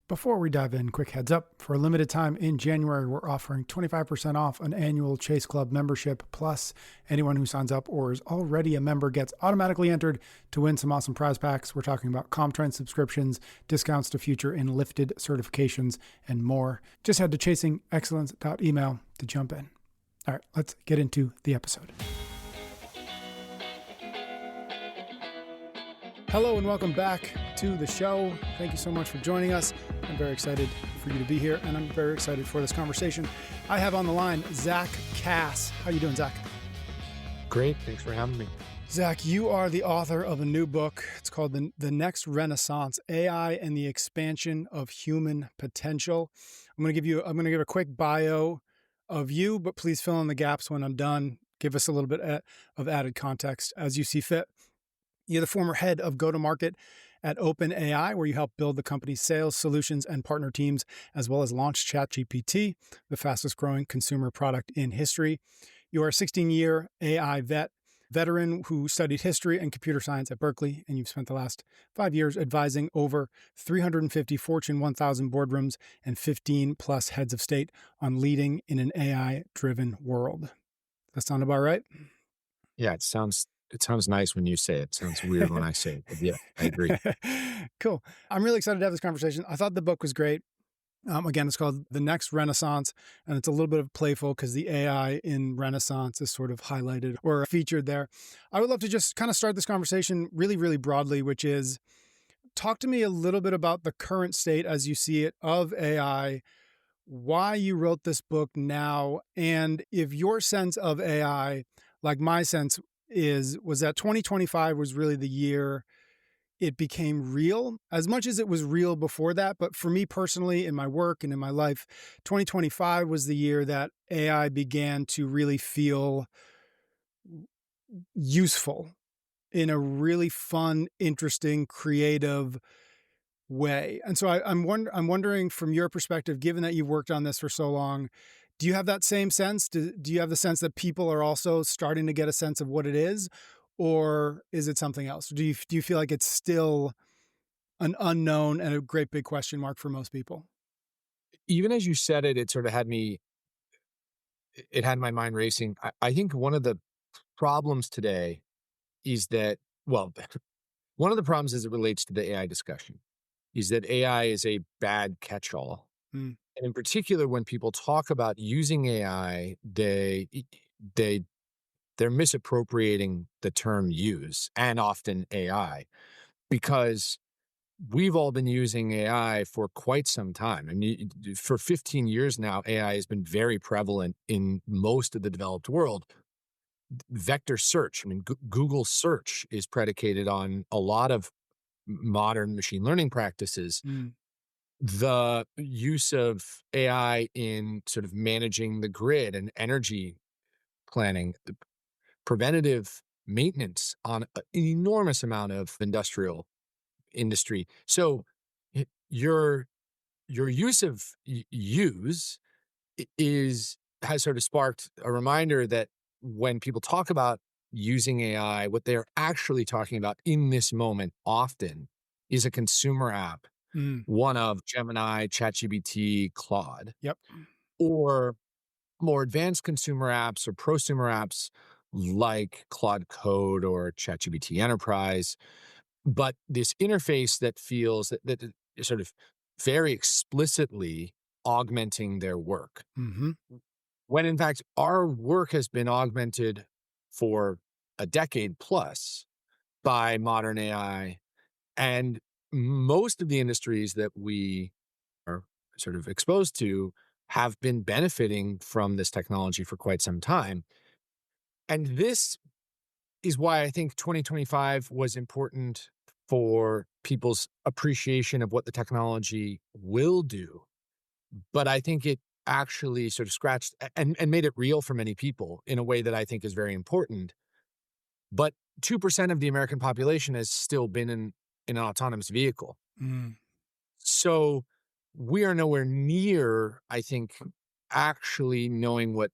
Before we dive in, quick heads up. For a limited time in January, we're offering 25% off an annual Chase Club membership. Plus, anyone who signs up or is already a member gets automatically entered to win some awesome prize packs. We're talking about CompTrend subscriptions, discounts to future enlifted certifications, and more. Just head to chasingexcellence.email to jump in. All right, let's get into the episode. Hello and welcome back to the show. Thank you so much for joining us. I'm very excited for you to be here, and I'm very excited for this conversation. I have on the line Zack Kass. How you doing, Zack? Great. Thanks for having me. Zack, you are the author of a new book. It's called The Next Renaissance: AI and the Expansion of Human Potential. I'm going to give a quick bio of you, but please fill in the gaps when I'm done. Give us a little bit of added context as you see fit. You're the former head of go-to-market at OpenAI, where you help build the company's sales, solutions, and partner teams, as well as launch ChatGPT, the fastest growing consumer product in history. You are a 16-year AI veteran who studied history and computer science at Berkeley, and you've spent the last 5 years advising over 350 Fortune 1000 boardrooms and 15 plus heads of state on leading in an AI-driven world. That sound about right? Yeah, it sounds nice when you say it. It sounds weird when I say it. But yeah, I agree. Cool. I'm really excited to have this conversation. I thought the book was great. Again, it's called The Next Renaissance, and it's a little bit of playful because the AI in Renaissance is sort of highlighted or featured there. I would love to just kind of start this conversation really, really broadly, which is talk to me a little bit about the current state as you see it of AI, why you wrote this book now, and if your sense of AI, like my sense was that 2025 was really the year it became real, as much as it was real before that. But for me personally, in my work and in my life, 2025 was the year that AI began to really feel useful in a really fun, interesting, creative way. And so I'm wondering from your perspective, given that you've worked on this for so long, do you have that same sense? Do you have the sense that people are also starting to get a sense of what it is, or is it something else? Do you feel like it's still an unknown and a great big question mark for most people? Even as you said it, it had my mind racing. I think one of the problems today is that, well, one of the problems as it relates to the AI discussion is that AI is a bad catch-all. Mm. And in particular, when people talk about using AI, they're misappropriating the term use, and often AI, because we've all been using AI for quite some time. I mean, for 15 years now, AI has been very prevalent in most of the developed world. Vector search, I mean, Google search is predicated on a lot of modern machine learning practices. Mm. The use of AI in sort of managing the grid and energy planning, the preventative maintenance on an enormous amount of industrial industry. So your use of use has sort of sparked a reminder that when people talk about using AI, what they're actually talking about in this moment often is a consumer app. Mm. One of Gemini, ChatGPT, Claude. Yep. Or more advanced consumer apps or prosumer apps like Claude Code or ChatGPT Enterprise. But this interface that feels that is sort of very explicitly augmenting their work. Mm-hmm. When in fact, our work has been augmented for a decade plus by modern AI. And most of the industries that we are sort of exposed to have been benefiting from this technology for quite some time. And this is why I think 2025 was important for people's appreciation of what the technology will do. But I think it actually sort of scratched and made it real for many people in a way that I think is very important. But 2% of the American population has still been in an autonomous vehicle. Mm. So we are nowhere near, I think, actually knowing what,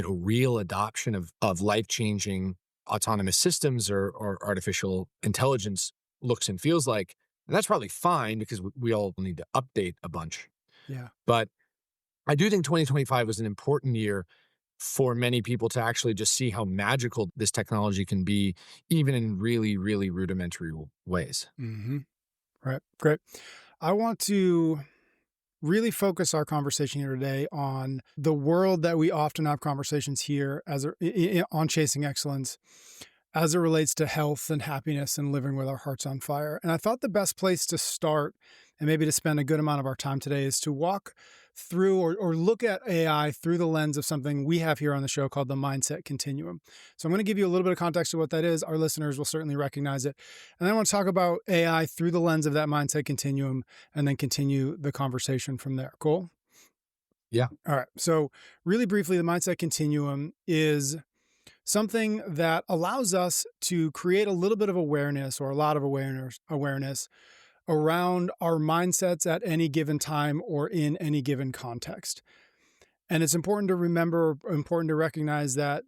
real adoption of life-changing autonomous systems or artificial intelligence looks and feels like. And that's probably fine because we all need to update a bunch. Yeah. But I do think 2025 was an important year for many people to actually just see how magical this technology can be, even in really, really rudimentary ways. Hmm. Right. Great. I want to really focus our conversation here today on the world that we often have conversations here on chasing excellence as it relates to health and happiness and living with our hearts on fire. And I thought the best place to start and maybe to spend a good amount of our time today is to walk through or look at AI through the lens of something we have here on the show called the mindset continuum. So I'm going to give you a little bit of context of what that is. Our listeners will certainly recognize it. And then I want to talk about AI through the lens of that mindset continuum and then continue the conversation from there. Cool? Yeah. All right. So, really briefly, the mindset continuum is something that allows us to create a little bit of awareness or a lot of awareness around our mindsets at any given time or in any given context. And it's important to remember, important to recognize that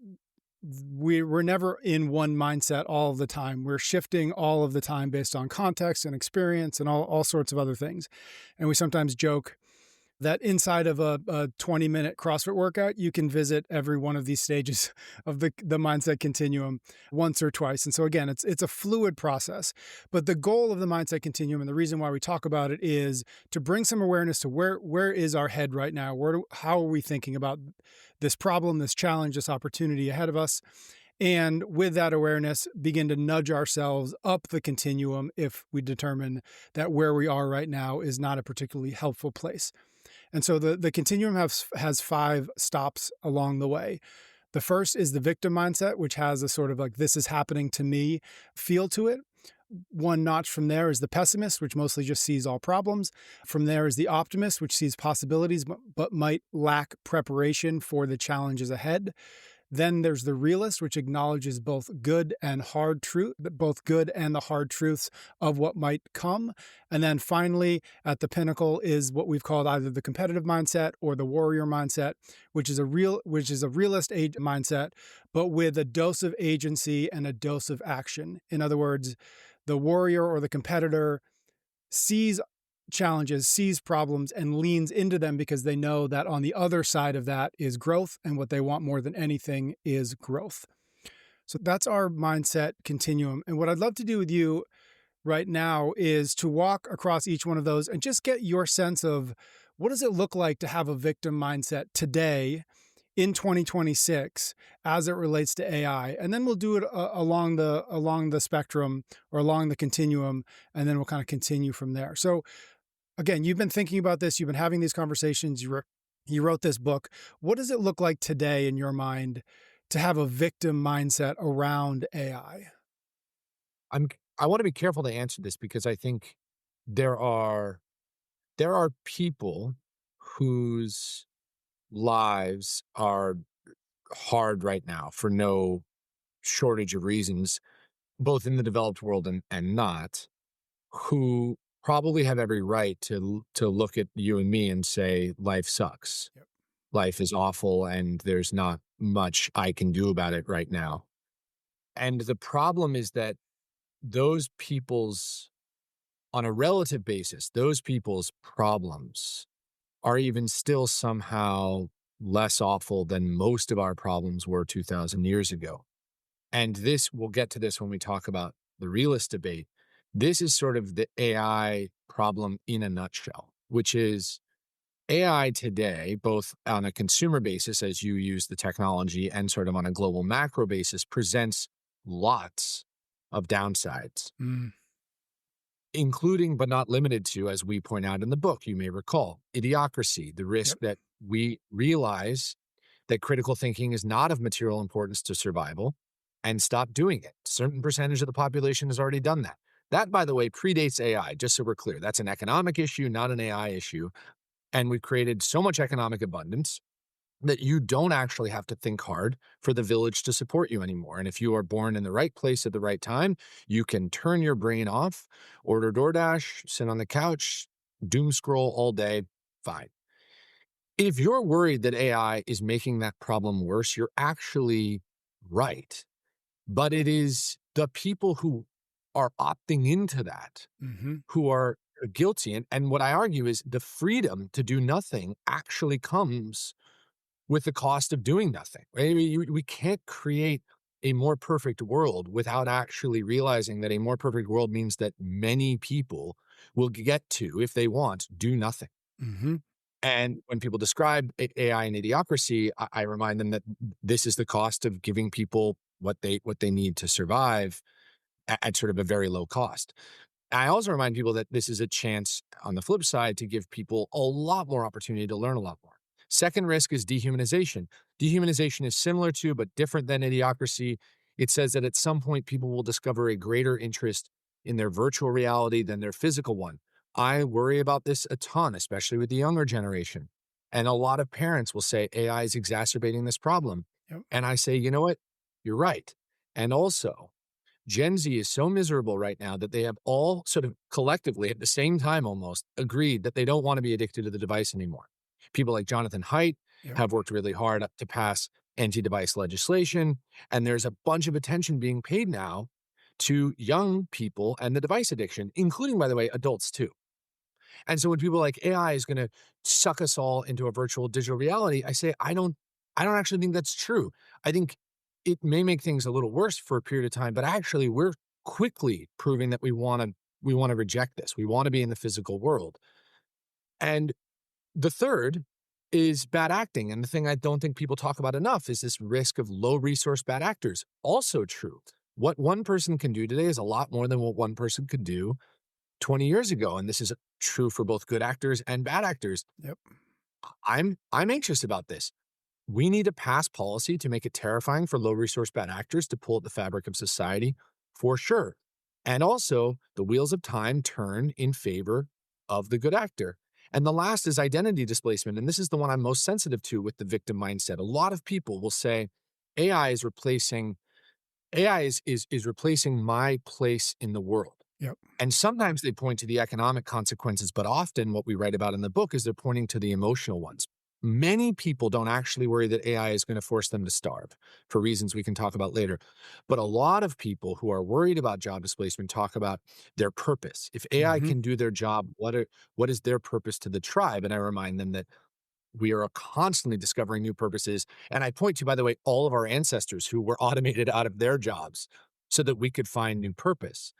we're never in one mindset all of the time. We're shifting all of the time based on context and experience and all sorts of other things. And we sometimes joke that inside of a 20-minute CrossFit workout, you can visit every one of these stages of the mindset continuum once or twice. And so again, it's a fluid process. But the goal of the mindset continuum and the reason why we talk about it is to bring some awareness to where is our head right now? How are we thinking about this problem, this challenge, this opportunity ahead of us? And with that awareness, begin to nudge ourselves up the continuum if we determine that where we are right now is not a particularly helpful place. And so the continuum has 5 stops along the way. The first is the victim mindset, which has a sort of like, this is happening to me feel to it. One notch from there is the pessimist, which mostly just sees all problems. From there is the optimist, which sees possibilities, but might lack preparation for the challenges ahead. Then there's the realist, which acknowledges both good and the hard truths of what might come. And then finally, at the pinnacle is what we've called either the competitive mindset or the warrior mindset, which is a realist mindset, but with a dose of agency and a dose of action. In other words, the warrior or the competitor sees challenges, sees problems, and leans into them because they know that on the other side of that is growth. And what they want more than anything is growth. So that's our mindset continuum. And what I'd love to do with you right now is to walk across each one of those and just get your sense of what does it look like to have a victim mindset today in 2026 as it relates to AI. And then we'll do it along the spectrum or along the continuum, and then we'll kind of continue from there. So again, you've been thinking about this, you've been having these conversations, you wrote this book. What does it look like today in your mind to have a victim mindset around AI? I'm I want to be careful to answer this because I think there are people whose lives are hard right now for no shortage of reasons, both in the developed world and not, who probably have every right to look at you and me and say, life sucks. Yep. Life is awful and there's not much I can do about it right now. And the problem is that those people's on a relative basis, those people's problems are even still somehow less awful than most of our problems were 2,000 years ago. And we'll get to this when we talk about the realist debate. This is sort of the AI problem in a nutshell, which is AI today, both on a consumer basis, as you use the technology, and sort of on a global macro basis, presents lots of downsides, Mm, including but not limited to, as we point out in the book, you may recall, idiocracy, the risk yep. that we realize that critical thinking is not of material importance to survival and stop doing it. Certain percentage of the population has already done that. That, by the way, predates AI, just so we're clear. That's an economic issue, not an AI issue. And we've created so much economic abundance that you don't actually have to think hard for the village to support you anymore. And if you are born in the right place at the right time, you can turn your brain off, order DoorDash, sit on the couch, doom scroll all day, fine. If you're worried that AI is making that problem worse, you're actually right. But it is the people who are opting into that Hmm. who are guilty. And what I argue is the freedom to do nothing actually comes with the cost of doing nothing. Right? I mean, we can't create a more perfect world without actually realizing that a more perfect world means that many people will get to, if they want, do nothing. Hmm. And when people describe AI and idiocracy, I remind them that this is the cost of giving people what they need to survive at sort of a very low cost. I also remind people that this is a chance on the flip side to give people a lot more opportunity to learn a lot more. Second risk is dehumanization. Dehumanization is similar to, but different than idiocracy. It says that at some point, people will discover a greater interest in their virtual reality than their physical one. I worry about this a ton, especially with the younger generation. And a lot of parents will say AI is exacerbating this problem. Yep. And I say, you know what? You're right. And also, Gen Z is so miserable right now that they have all sort of collectively at the same time almost agreed that they don't want to be addicted to the device anymore. People like Jonathan Haidt Yep. have worked really hard to pass anti-device legislation, and there's a bunch of attention being paid now to young people and the device addiction, including, by the way, adults too. And so when people are like AI is going to suck us all into a virtual digital reality, I say I don't actually think that's true. I think it may make things a little worse for a period of time, but actually we're quickly proving that we want to reject this. We want to be in the physical world. And the third is bad acting. And the thing I don't think people talk about enough is this risk of low resource bad actors. Also true. What one person can do today is a lot more than what one person could do 20 years ago. And this is true for both good actors and bad actors. Yep. I'm anxious about this. We need to pass policy to make it terrifying for low resource bad actors to pull at the fabric of society for sure. And also, the wheels of time turn in favor of the good actor. And the last is identity displacement. And this is the one I'm most sensitive to with the victim mindset. A lot of people will say AI is replacing AI is replacing my place in the world. Yep. And sometimes they point to the economic consequences, but often what we write about in the book is they're pointing to the emotional ones. Many people don't actually worry that AI is going to force them to starve for reasons we can talk about later. But a lot of people who are worried about job displacement talk about their purpose. If AI Hmm. can do their job, what is their purpose to the tribe? And I remind them that we are constantly discovering new purposes. And I point to, by the way, all of our ancestors who were automated out of their jobs so that we could find new purpose.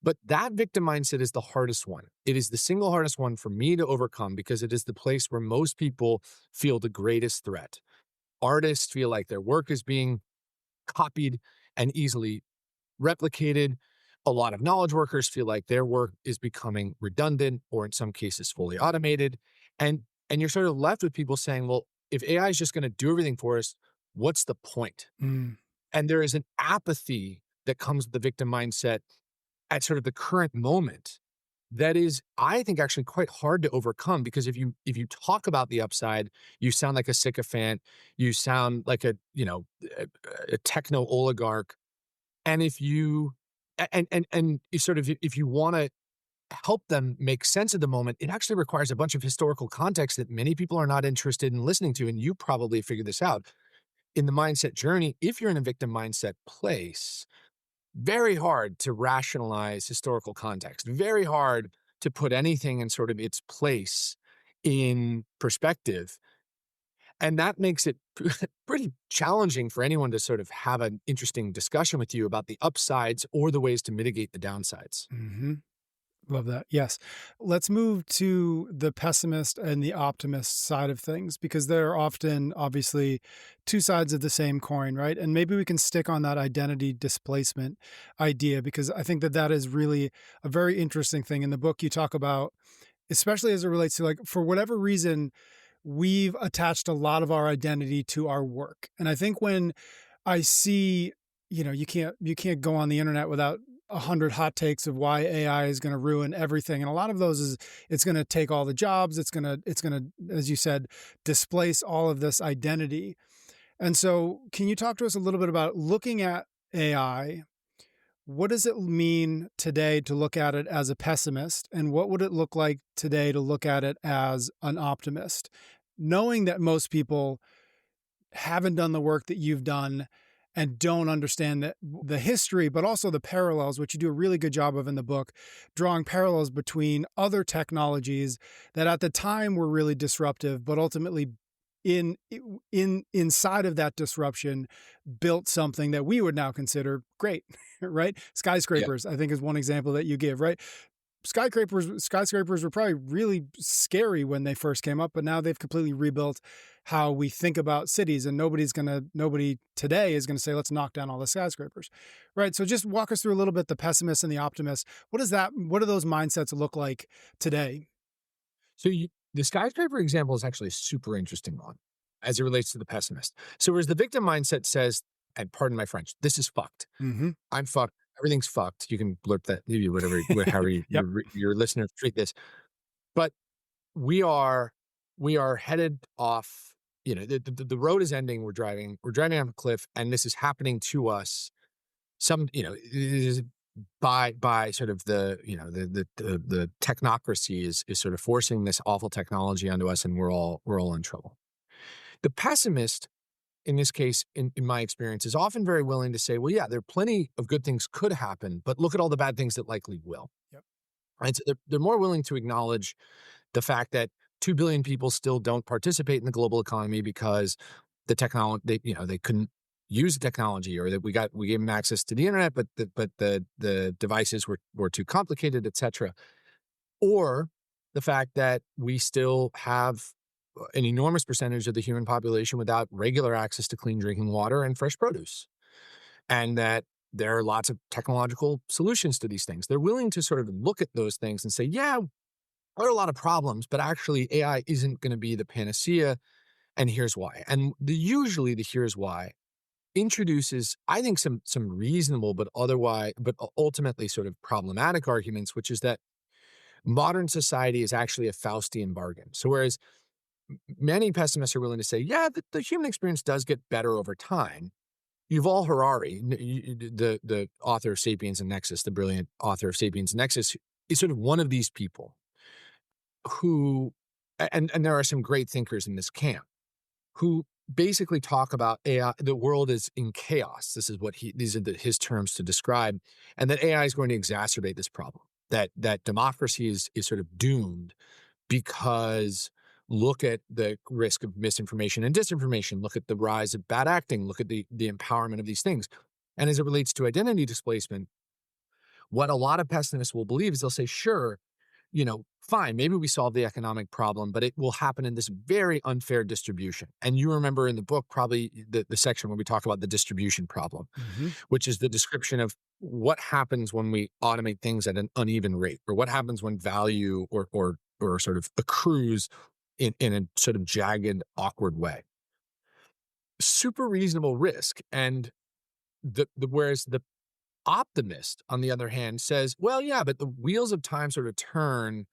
But that victim mindset is the hardest one. It is the single hardest one for me to overcome because it is the place where most people feel the greatest threat. Artists feel like their work is being copied and easily replicated. A lot of knowledge workers feel like their work is becoming redundant or in some cases fully automated. And and you're sort of left with people saying, well, if AI is just going to do everything for us, what's the point? Mm. And there is an apathy that comes with the victim mindset at sort of the current moment that is, I think, actually quite hard to overcome because if you talk about the upside, you sound like a sycophant, you sound like a techno oligarch, and if you and you sort of if you want to help them make sense of the moment, it actually requires a bunch of historical context that many people are not interested in listening to, and you probably figured this out in the mindset journey. If you're in a victim mindset place, very hard to rationalize historical context, very hard to put anything in sort of its place in perspective. And that makes it pretty challenging for anyone to sort of have an interesting discussion with you about the upsides or the ways to mitigate the downsides. Hmm. Love that. Yes. Let's move to the pessimist and the optimist side of things because they're often, obviously, two sides of the same coin, right? And maybe we can stick on that identity displacement idea because I think that that is really a very interesting thing. In the book, you talk about, especially as it relates to like, for whatever reason, we've attached a lot of our identity to our work. And I think when I see, you can't go on the internet without 100 hot takes of why AI is going to ruin everything. And a lot of those is it's going to take all the jobs. It's going to, as you said, displace all of this identity. And so can you talk to us a little bit about looking at AI? What does it mean today to look at it as a pessimist? And what would it look like today to look at it as an optimist? Knowing that most people haven't done the work that you've done and don't understand the history, but also the parallels, which you do a really good job of in the book, drawing parallels between other technologies that at the time were really disruptive, but ultimately in inside of that disruption built something that we would now consider great, right? Yeah. Skyscrapers, I think, is one example that you give, right? Skyscrapers were probably really scary when they first came up, but now they've completely rebuilt how we think about cities, and nobody today is gonna say, let's knock down all the skyscrapers. Right. So just walk us through a little bit the pessimist and the optimist. What do those mindsets look like today? So the skyscraper example is actually a super interesting one as it relates to the pessimist. So whereas the victim mindset says, and pardon my French, this is fucked. Hmm. I'm fucked. Everything's fucked. You can blurb that, maybe whatever, however Yep. your listeners treat this. But we are we are headed off. The road is ending. We're driving off a cliff, and this is happening to us. It is by sort of the technocracy is sort of forcing this awful technology onto us, and we're all in trouble. The pessimist in this case, in my experience, is often very willing to say, well, yeah, there are plenty of good things could happen, but look at all the bad things that likely will. Yep. Right. So they're more willing to acknowledge the fact that 2 billion people still don't participate in the global economy because the technology, they couldn't use the technology, or that we gave them access to the internet, but the devices were too complicated, et cetera. Or the fact that we still have an enormous percentage of the human population without regular access to clean drinking water and fresh produce, and that there are lots of technological solutions to these things. They're willing to sort of look at those things and say, yeah, there are a lot of problems, but actually AI isn't going to be the panacea, and here's why. And usually the here's why introduces, I think, some reasonable but ultimately sort of problematic arguments, which is that modern society is actually a Faustian bargain. So whereas many pessimists are willing to say, yeah, the human experience does get better over time. Yuval Harari, the author of *Sapiens and Nexus*, the brilliant author of *Sapiens and Nexus*, is sort of one of these people who, and there are some great thinkers in this camp, who basically talk about AI. The world is in chaos. These are his terms to describe, and that AI is going to exacerbate this problem. That democracy is sort of doomed because look at the risk of misinformation and disinformation. Look at the rise of bad acting. Look at the empowerment of these things. And as it relates to identity displacement, what a lot of pessimists will believe is they'll say, sure, fine, maybe we solve the economic problem, but it will happen in this very unfair distribution. And you remember in the book, probably the section where we talk about the distribution problem, Hmm. which is the description of what happens when we automate things at an uneven rate, or what happens when value or sort of accrues in a sort of jagged, awkward way. Super reasonable risk. And whereas the optimist, on the other hand, says, well, yeah, but the wheels of time sort of turn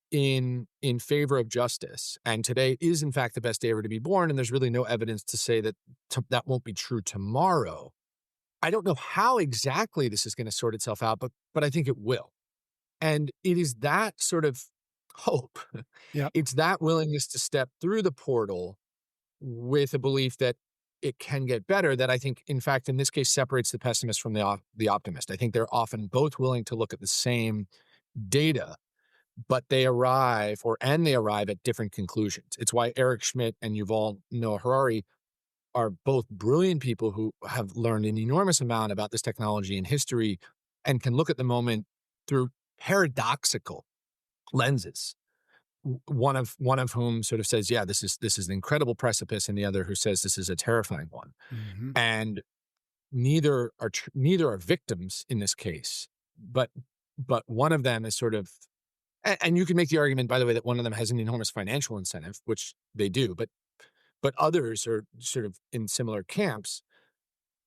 in favor of justice. And today is, in fact, the best day ever to be born. And there's really no evidence to say that that won't be true tomorrow. I don't know how exactly this is going to sort itself out, but I think it will. And it is that sort of hope. Yep. It's that willingness to step through the portal with a belief that it can get better that I think, in fact, in this case, separates the pessimist from the optimist. I think they're often both willing to look at the same data, but they arrive at different conclusions. It's why Eric Schmidt and Yuval Noah Harari are both brilliant people who have learned an enormous amount about this technology and history, and can look at the moment through paradoxical lenses. One of whom sort of says, yeah, this is an incredible precipice, and the other who says this is a terrifying one. Hmm. And neither are victims in this case, but one of them is sort of, and you can make the argument, by the way, that one of them has an enormous financial incentive, which they do, but others are sort of in similar camps.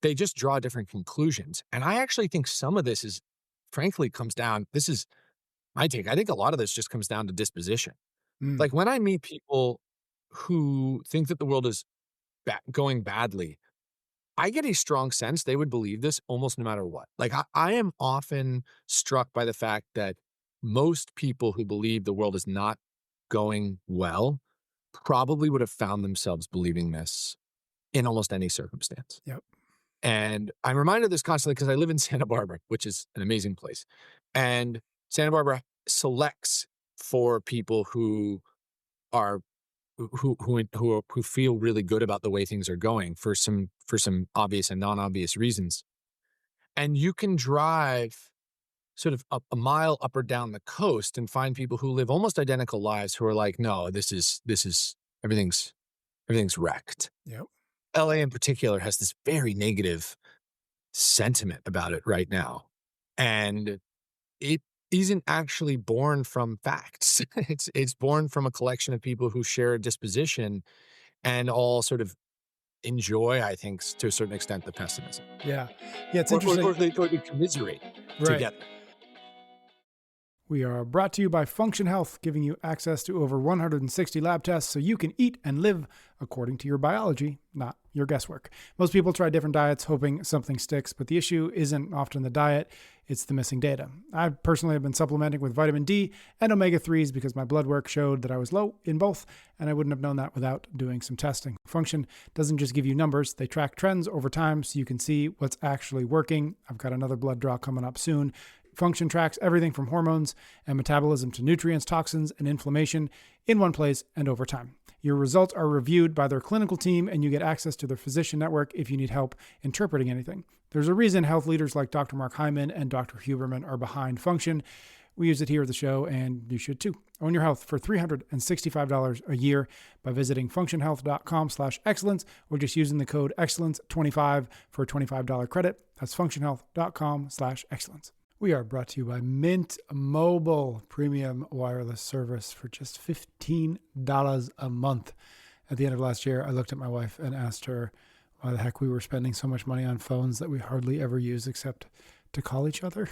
They just draw different conclusions. And I actually think some of this frankly comes down, this is my take. I think a lot of this just comes down to disposition. Mm. Like when I meet people who think that the world is going badly, I get a strong sense they would believe this almost no matter what. Like I am often struck by the fact that most people who believe the world is not going well probably would have found themselves believing this in almost any circumstance. Yep. And I'm reminded of this constantly because I live in Santa Barbara, which is an amazing place. And Santa Barbara selects for people who are who feel really good about the way things are going for some obvious and non-obvious reasons. And you can drive sort of a mile up or down the coast and find people who live almost identical lives who are like, no, this is everything's everything's wrecked. Yep. LA in particular has this very negative sentiment about it right now. And it isn't actually born from facts. It's born from a collection of people who share a disposition and all sort of enjoy, I think, to a certain extent, the pessimism. Yeah. Yeah, it's Or interesting. they commiserate Right. together. We are brought to you by Function Health, giving you access to over 160 lab tests so you can eat and live according to your biology, not your guesswork. Most people try different diets hoping something sticks, but the issue isn't often the diet, it's the missing data. I personally have been supplementing with vitamin D and omega-3s because my blood work showed that I was low in both, and I wouldn't have known that without doing some testing. Function doesn't just give you numbers, they track trends over time so you can see what's actually working. I've got another blood draw coming up soon. Function tracks everything from hormones and metabolism to nutrients, toxins, and inflammation in one place and over time. Your results are reviewed by their clinical team, and you get access to their physician network if you need help interpreting anything. There's a reason health leaders like Dr. Mark Hyman and Dr. Huberman are behind Function. We use it here at the show, and you should too. Own your health for $365 a year by visiting functionhealth.com/excellence or just using the code excellence25 for a $25 credit. That's functionhealth.com/excellence. We are brought to you by Mint Mobile, premium wireless service for just $15 a month. At the end of last year, I looked at my wife and asked her why the heck we were spending so much money on phones that we hardly ever use except to call each other.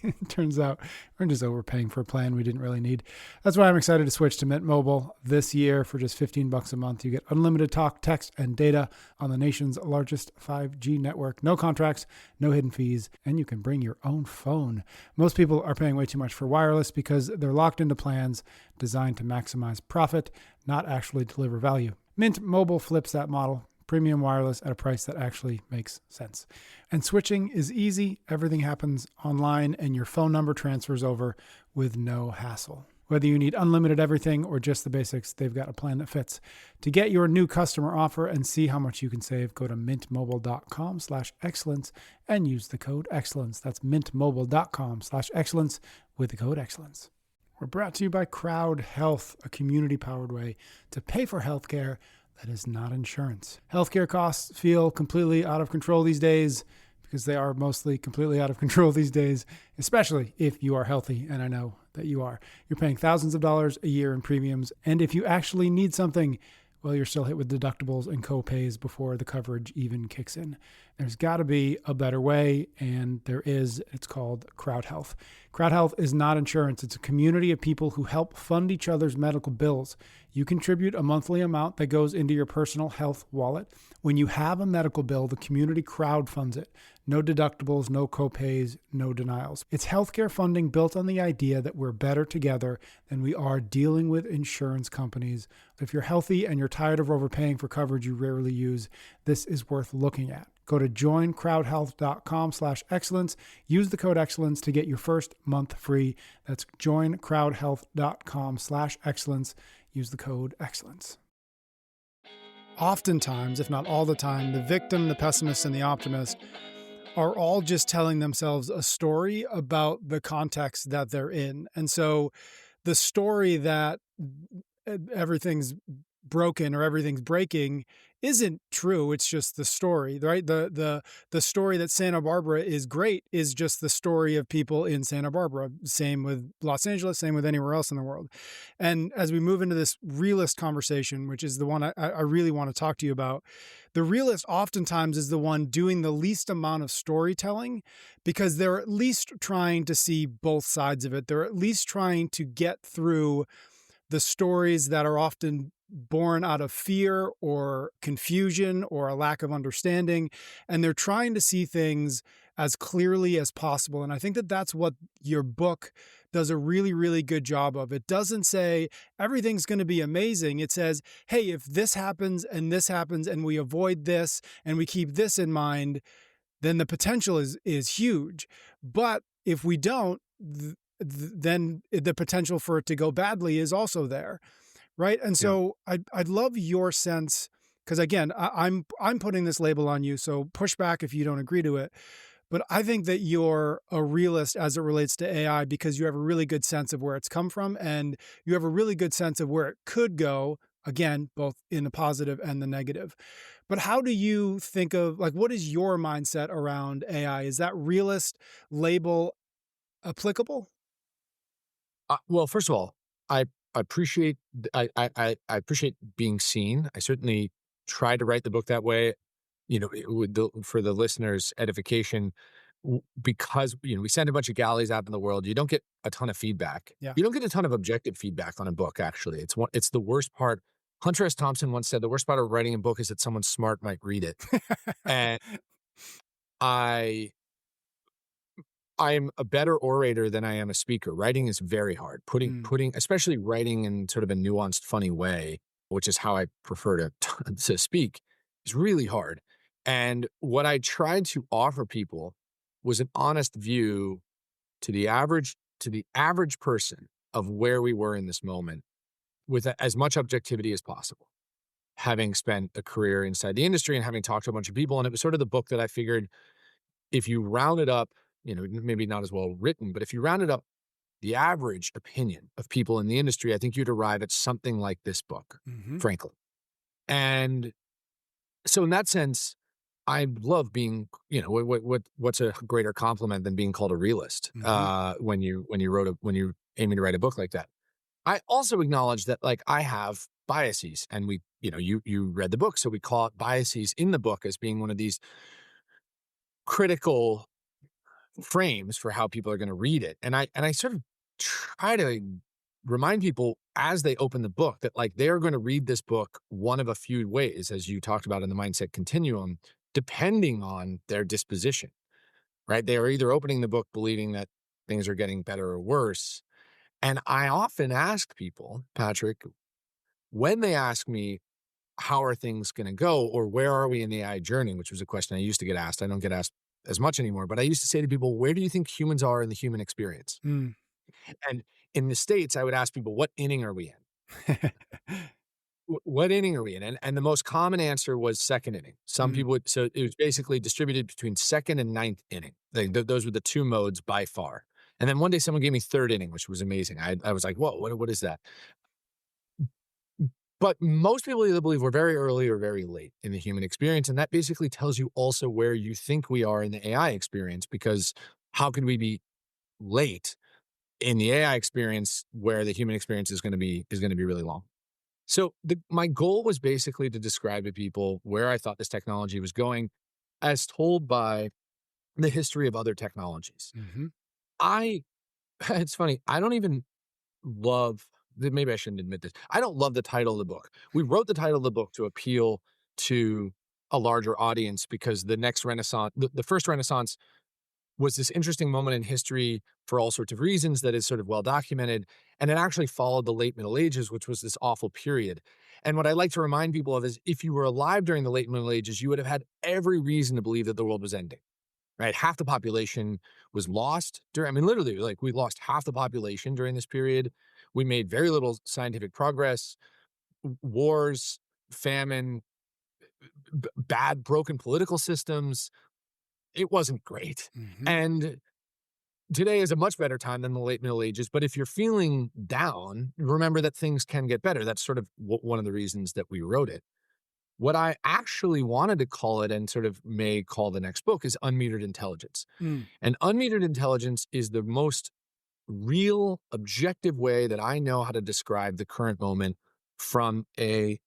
It turns out we're just overpaying for a plan we didn't really need. That's why I'm excited to switch to Mint Mobile this year for just $15 a month. You get unlimited talk, text, and data on the nation's largest 5G network. No contracts, no hidden fees, and you can bring your own phone. Most people are paying way too much for wireless because they're locked into plans designed to maximize profit, not actually deliver value. Mint Mobile flips that model. Premium wireless at a price that actually makes sense. And switching is easy. Everything happens online and your phone number transfers over with no hassle. Whether you need unlimited everything or just the basics, they've got a plan that fits. To get your new customer offer and see how much you can save, go to mintmobile.com/excellence and use the code excellence. That's mintmobile.com/excellence with the code excellence. We're brought to you by Crowd Health, a community-powered way to pay for healthcare that is not insurance. Healthcare costs feel completely out of control these days because they are mostly completely out of control these days, especially if you are healthy, and I know that you are. You're paying thousands of dollars a year in premiums, and if you actually need something, well, you're still hit with deductibles and co-pays before the coverage even kicks in. There's got to be a better way, and there is. It's called Crowd Health. Crowd Health is not insurance. It's a community of people who help fund each other's medical bills. You contribute a monthly amount that goes into your personal health wallet. When you have a medical bill, the community crowdfunds it. No deductibles, no co-pays, no denials. It's healthcare funding built on the idea that we're better together than we are dealing with insurance companies. If you're healthy and you're tired of overpaying for coverage you rarely use, this is worth looking at. Go to joincrowdhealth.com/excellence. Use the code excellence to get your first month free. That's joincrowdhealth.com/excellence. Use the code excellence. Oftentimes, if not all the time, the victim, the pessimist, and the optimist are all just telling themselves a story about the context that they're in. And so the story that everything's broken or everything's breaking isn't true. It's just the story, right? The story that Santa Barbara is great is just the story of people in Santa Barbara. Same with Los Angeles, same with anywhere else in the world. And as we move into this realist conversation, which is the one I really want to talk to you about, the realist oftentimes is the one doing the least amount of storytelling because they're at least trying to see both sides of it. They're at least trying to get through the stories that are often born out of fear or confusion or a lack of understanding. And they're trying to see things as clearly as possible. And I think that that's what your book does a really, really good job of. It doesn't say everything's going to be amazing. It says, hey, if this happens and we avoid this and we keep this in mind, then the potential is huge. But if we don't, then the potential for it to go badly is also there, right? And Yeah. so I'd love your sense, because again, I'm putting this label on you, so push back if you don't agree to it. But I think that you're a realist as it relates to AI because you have a really good sense of where it's come from and you have a really good sense of where it could go, again, both in the positive and the negative. But how do you think of, like, what is your mindset around AI? Is that realist label applicable? Well, first of all, I appreciate I appreciate being seen. I certainly tried to write the book that way, for the listeners' edification, because we send a bunch of galleys out in the world. You don't get a ton of feedback. Yeah. You don't get a ton of objective feedback on a book. Actually, it's the worst part. Hunter S. Thompson once said the worst part of writing a book is that someone smart might read it, and I I'm a better orator than I am a speaker. Writing is very hard. Mm, Especially writing in sort of a nuanced, funny way, which is how I prefer to to speak, is really hard. And what I tried to offer people was an honest view to the average person of where we were in this moment with as much objectivity as possible. Having spent a career inside the industry and having talked to a bunch of people, and it was sort of the book that I figured if you round it up, maybe not as well written, but if you rounded up the average opinion of people in the industry, I think you'd arrive at something like this book, mhm, frankly. And so in that sense, I love being, what's a greater compliment than being called a realist, mhm, when you're aiming to write a book like that. I also acknowledge that, like, I have biases, and you read the book, so we call it biases in the book as being one of these critical frames for how people are going to read it. And I sort of try to remind people as they open the book that, like, they're going to read this book one of a few ways, as you talked about in the mindset continuum, depending on their disposition, right? They are either opening the book believing that things are getting better or worse. And I often ask people, Patrick, when they ask me, how are things going to go, or where are we in the AI journey, which was a question I used to get asked. I don't get asked as much anymore, but I used to say to people, where do you think humans are in the human experience? mm. And in the States, I would ask people, what inning are we in? What inning are we in? And the most common answer was second inning. Some Mm, people would, so it was basically distributed between second and ninth inning. Those were the two modes by far. And then one day someone gave me third inning, which was amazing. I was like, whoa, what is that? But most people either believe we're very early or very late in the human experience, and that basically tells you also where you think we are in the AI experience, because how could we be late in the AI experience where the human experience is gonna be really long? So my goal was basically to describe to people where I thought this technology was going as told by the history of other technologies. mhm, I it's funny, I don't even love maybe I shouldn't admit this. I don't love the title of the book. We wrote the title of the book to appeal to a larger audience because the first Renaissance was this interesting moment in history for all sorts of reasons that is sort of well documented. And it actually followed the late Middle Ages, which was this awful period. And what I like to remind people of is if you were alive during the late Middle Ages, you would have had every reason to believe that the world was ending, right? Half the population was lost during, I mean, literally, like, we lost half the population during this period. We made very little scientific progress, wars, famine, bad, broken political systems. It wasn't great. mhm, And today is a much better time than the late Middle Ages. But if you're feeling down, remember that things can get better. That's sort of one of the reasons that we wrote it. What I actually wanted to call it, and sort of may call the next book, is unmetered intelligence. mm, And unmetered intelligence is the most real, objective way that I know how to describe the current moment from a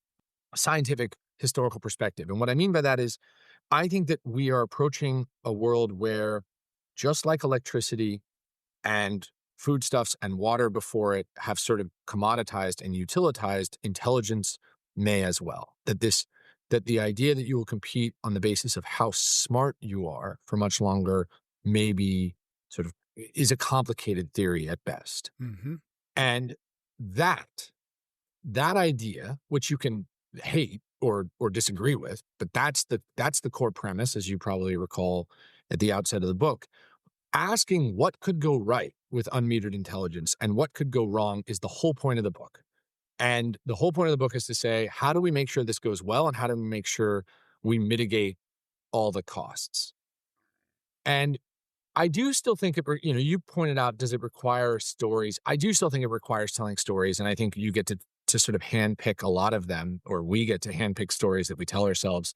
scientific historical perspective. And what I mean by that is, I think that we are approaching a world where, just like electricity and foodstuffs and water before it have sort of commoditized and utilitized, intelligence may as well. That the idea that you will compete on the basis of how smart you are for much longer may be sort of is a complicated theory at best. mhm, And that that idea, which you can hate or disagree with, but that's the core premise, as you probably recall at the outset of the book. Asking what could go right with unmetered intelligence and what could go wrong is the whole point of the book. And the whole point of the book is to say, how do we make sure this goes well and how do we make sure we mitigate all the costs? And I do still think you pointed out, does it require stories? I do still think it requires telling stories. And I think you get to sort of handpick a lot of them, or we get to handpick stories that we tell ourselves.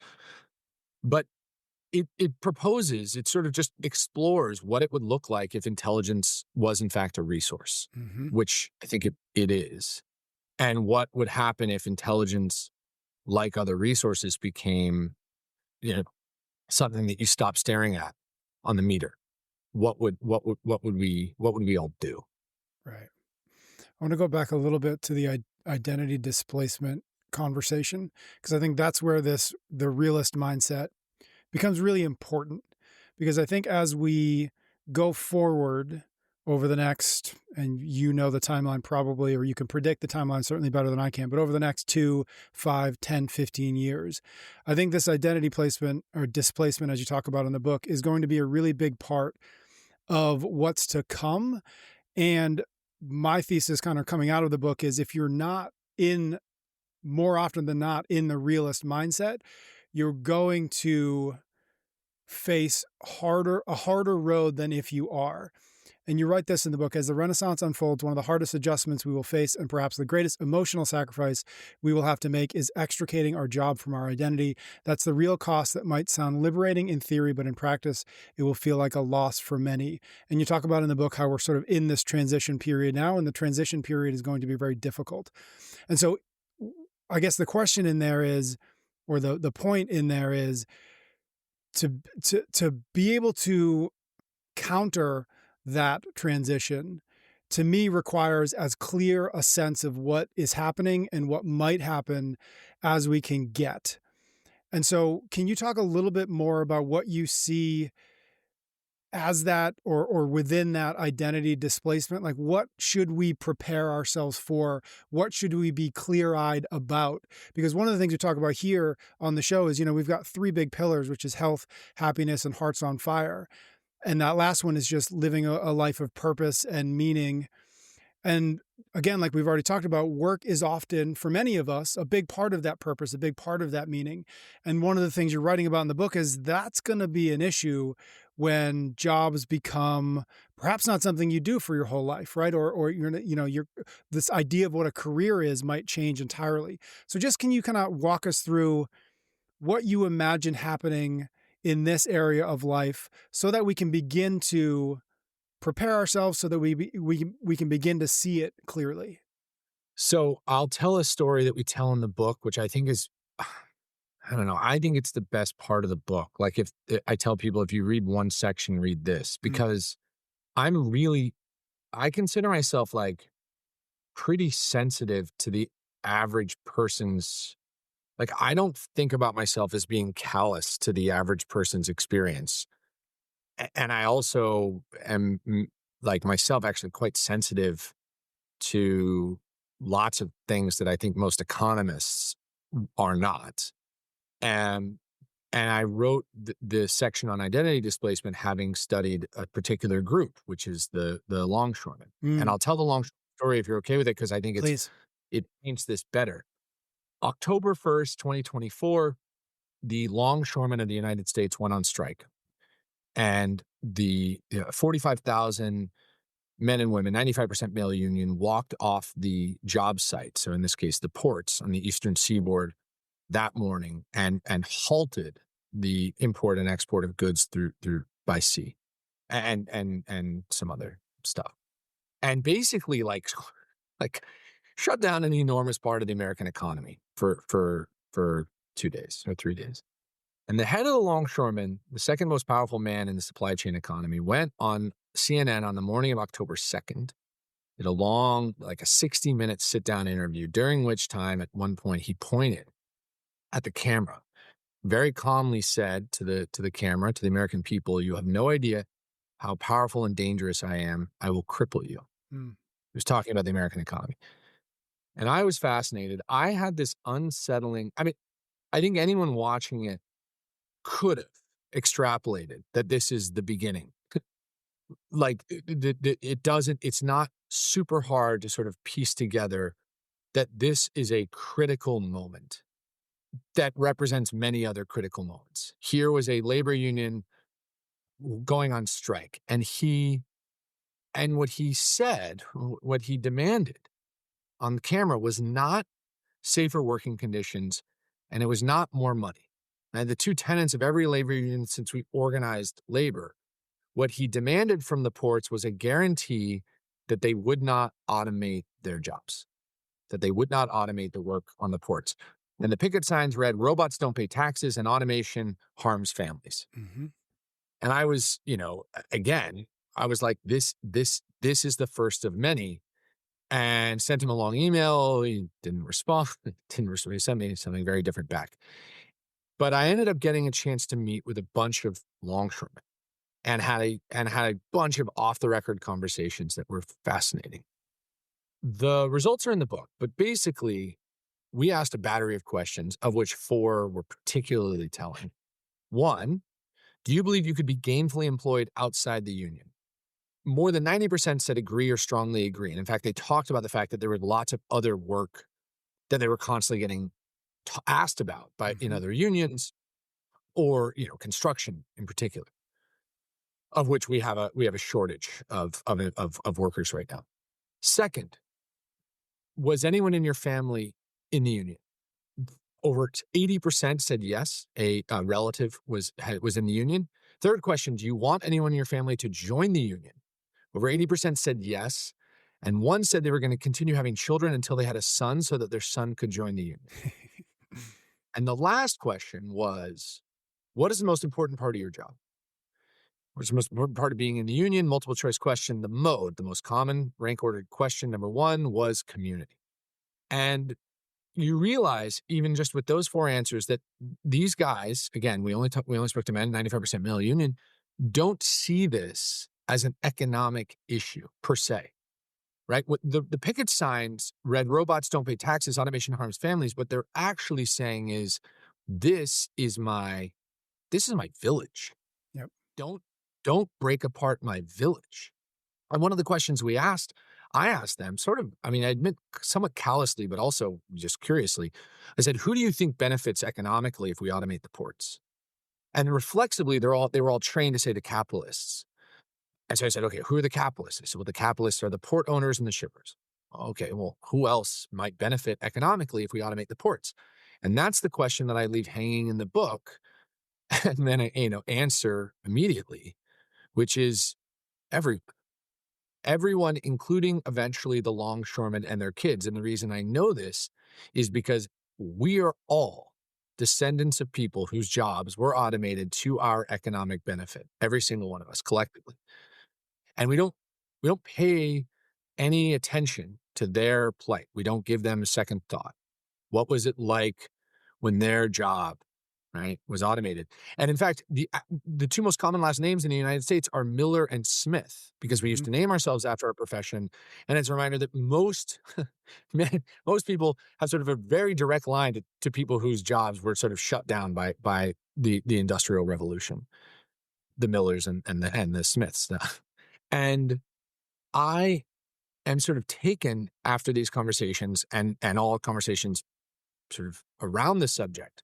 But it sort of just explores what it would look like if intelligence was in fact a resource, Mhm. which I think it is. And what would happen if intelligence, like other resources, became, you know, something that you stop staring at on the meter? What would we all do? Right. I want to go back a little bit to the identity displacement conversation because I think that's where the realist mindset becomes really important because I think as we go forward over the next, and you know the timeline probably, or you can predict the timeline certainly better than I can, but over the next 2, 5, 10, 15 years, I think this identity placement or displacement, as you talk about in the book, is going to be a really big part of what's to come. And my thesis kind of coming out of the book is if you're not in more often than not in the realist mindset, you're going to face a harder road than if you are. And you write this in the book: as the Renaissance unfolds, one of the hardest adjustments we will face, and perhaps the greatest emotional sacrifice we will have to make, is extricating our job from our identity. That's the real cost that might sound liberating in theory, but in practice, it will feel like a loss for many. And you talk about in the book how we're sort of in this transition period now, and the transition period is going to be very difficult. And so I guess the question in there is, or the point in there is to be able to counter that transition, to me, requires as clear a sense of what is happening and what might happen as we can get. And so can you talk a little bit more about what you see as that, or within that identity displacement? Like, what should we prepare ourselves for? What should we be clear-eyed about? Because one of the things we talk about here on the show is, we've got three big pillars, which is health, happiness, and hearts on fire. And that last one is just living a life of purpose and meaning. And again, like we've already talked about, work is often, for many of us, a big part of that purpose, a big part of that meaning. And one of the things you're writing about in the book is that's going to be an issue when jobs become perhaps not something you do for your whole life, right? Or you're this idea of what a career is might change entirely. So just can you kind of walk us through what you imagine happening in this area of life so that we can begin to prepare ourselves so that we can begin to see it clearly. So I'll tell a story that we tell in the book, which I think is, I don't know, I think it's the best part of the book. Like if I tell people, if you read one section, read this, Mm, because I'm really, I consider myself like pretty sensitive to the average person's, like, I don't think about myself as being callous to the average person's experience. And I also am, like myself, actually quite sensitive to lots of things that I think most economists are not. And and I wrote the section on identity displacement having studied a particular group, which is the longshoremen. And mm, I'll tell the long story if you're okay with it, because I think please. it paints this better. October 1st, 2024, the longshoremen of the United States went on strike. And the 45,000 men and women, 95% male union, walked off the job site. So in this case, the ports on the eastern seaboard that morning, and halted the import and export of goods through by sea, and some other stuff. And basically like shut down an enormous part of the American economy for 2 days or 3 days. And the head of the longshoremen, the second most powerful man in the supply chain economy, went on CNN on the morning of October 2nd, did a long, like a 60-minute sit down interview, during which time at one point he pointed at the camera, very calmly said to the camera, to the American people, "You have no idea how powerful and dangerous I am. I will cripple you." Mm, He was talking about the American economy. And I was fascinated. I had this unsettling, I mean, I think anyone watching it could have extrapolated that this is the beginning. Like, it doesn't, it's not super hard to sort of piece together that this is a critical moment that represents many other critical moments. Here was a labor union going on strike, and what he said, what he demanded on camera was not safer working conditions, and it was not more money. And the two tenets of every labor union since we organized labor, what he demanded from the ports was a guarantee that they would not automate their jobs, that they would not automate the work on the ports. And the picket signs read, "Robots don't pay taxes and automation harms families." Mhm. And I was, again, I was like, this is the first of many, and sent him a long email. He didn't respond. Didn't respond. He sent me something very different back. But I ended up getting a chance to meet with a bunch of longshoremen and had a bunch of off the record conversations that were fascinating. The results are in the book, but basically, we asked a battery of questions, of which 4 were particularly telling. One, do you believe you could be gainfully employed outside the union? More than 90% said agree or strongly agree. And in fact, they talked about the fact that there was lots of other work that they were constantly getting asked about by in Mhm. other unions, or construction in particular, of which we have a shortage of workers right now. Second, was anyone in your family in the union? Over 80% said yes, a relative was in the union. Third question, do you want anyone in your family to join the union? Over 80% said yes, and one said they were going to continue having children until they had a son so that their son could join the union. And the last question was, what is the most important part of your job? What's the most important part of being in the union? Multiple choice question, the mode, the most common rank ordered question, number 1 was community. And you realize, even just with those 4 answers, that these guys, again, we only spoke to men, 95% male union, don't see this as an economic issue per se, right? What the picket signs read, "Robots don't pay taxes, automation harms families." What they're actually saying is, this is my village. Yep. Don't don't break apart my village. And one of the questions I asked them, sort of, I mean, I admit somewhat callously, but also just curiously, I said, "Who do you think benefits economically if we automate the ports?" And reflexively, they were all trained to say the capitalists. And so I said, "Okay, who are the capitalists?" I said, "Well, the capitalists are the port owners and the shippers." "Okay, well, who else might benefit economically if we automate the ports?" And that's the question that I leave hanging in the book, and then I, answer immediately, which is every everyone, including eventually the longshoremen and their kids. And the reason I know this is because we are all descendants of people whose jobs were automated to our economic benefit, every single one of us collectively. And we don't pay any attention to their plight. We don't give them a second thought. What was it like when their job, right, was automated? And in fact, the 2 most common last names in the United States are Miller and Smith, because we used Mhm. to name ourselves after our profession. And it's a reminder that most most people have sort of a very direct line to people whose jobs were sort of shut down by the Industrial Revolution, the Millers and the Smiths. And I am sort of taken after these conversations, and all conversations sort of around this subject,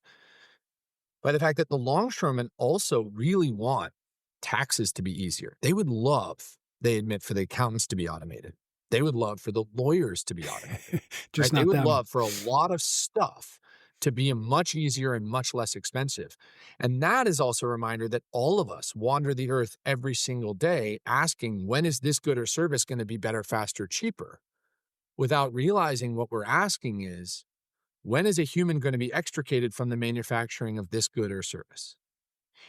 by the fact that the longshoremen also really want taxes to be easier. They would love, they admit, for the accountants to be automated. They would love for the lawyers to be automated, Just right? They not would them. love for a lot of stuff to be much easier and much less expensive. And that is also a reminder that all of us wander the earth every single day asking, when is this good or service going to be better, faster, cheaper? Without realizing what we're asking is, when is a human going to be extricated from the manufacturing of this good or service?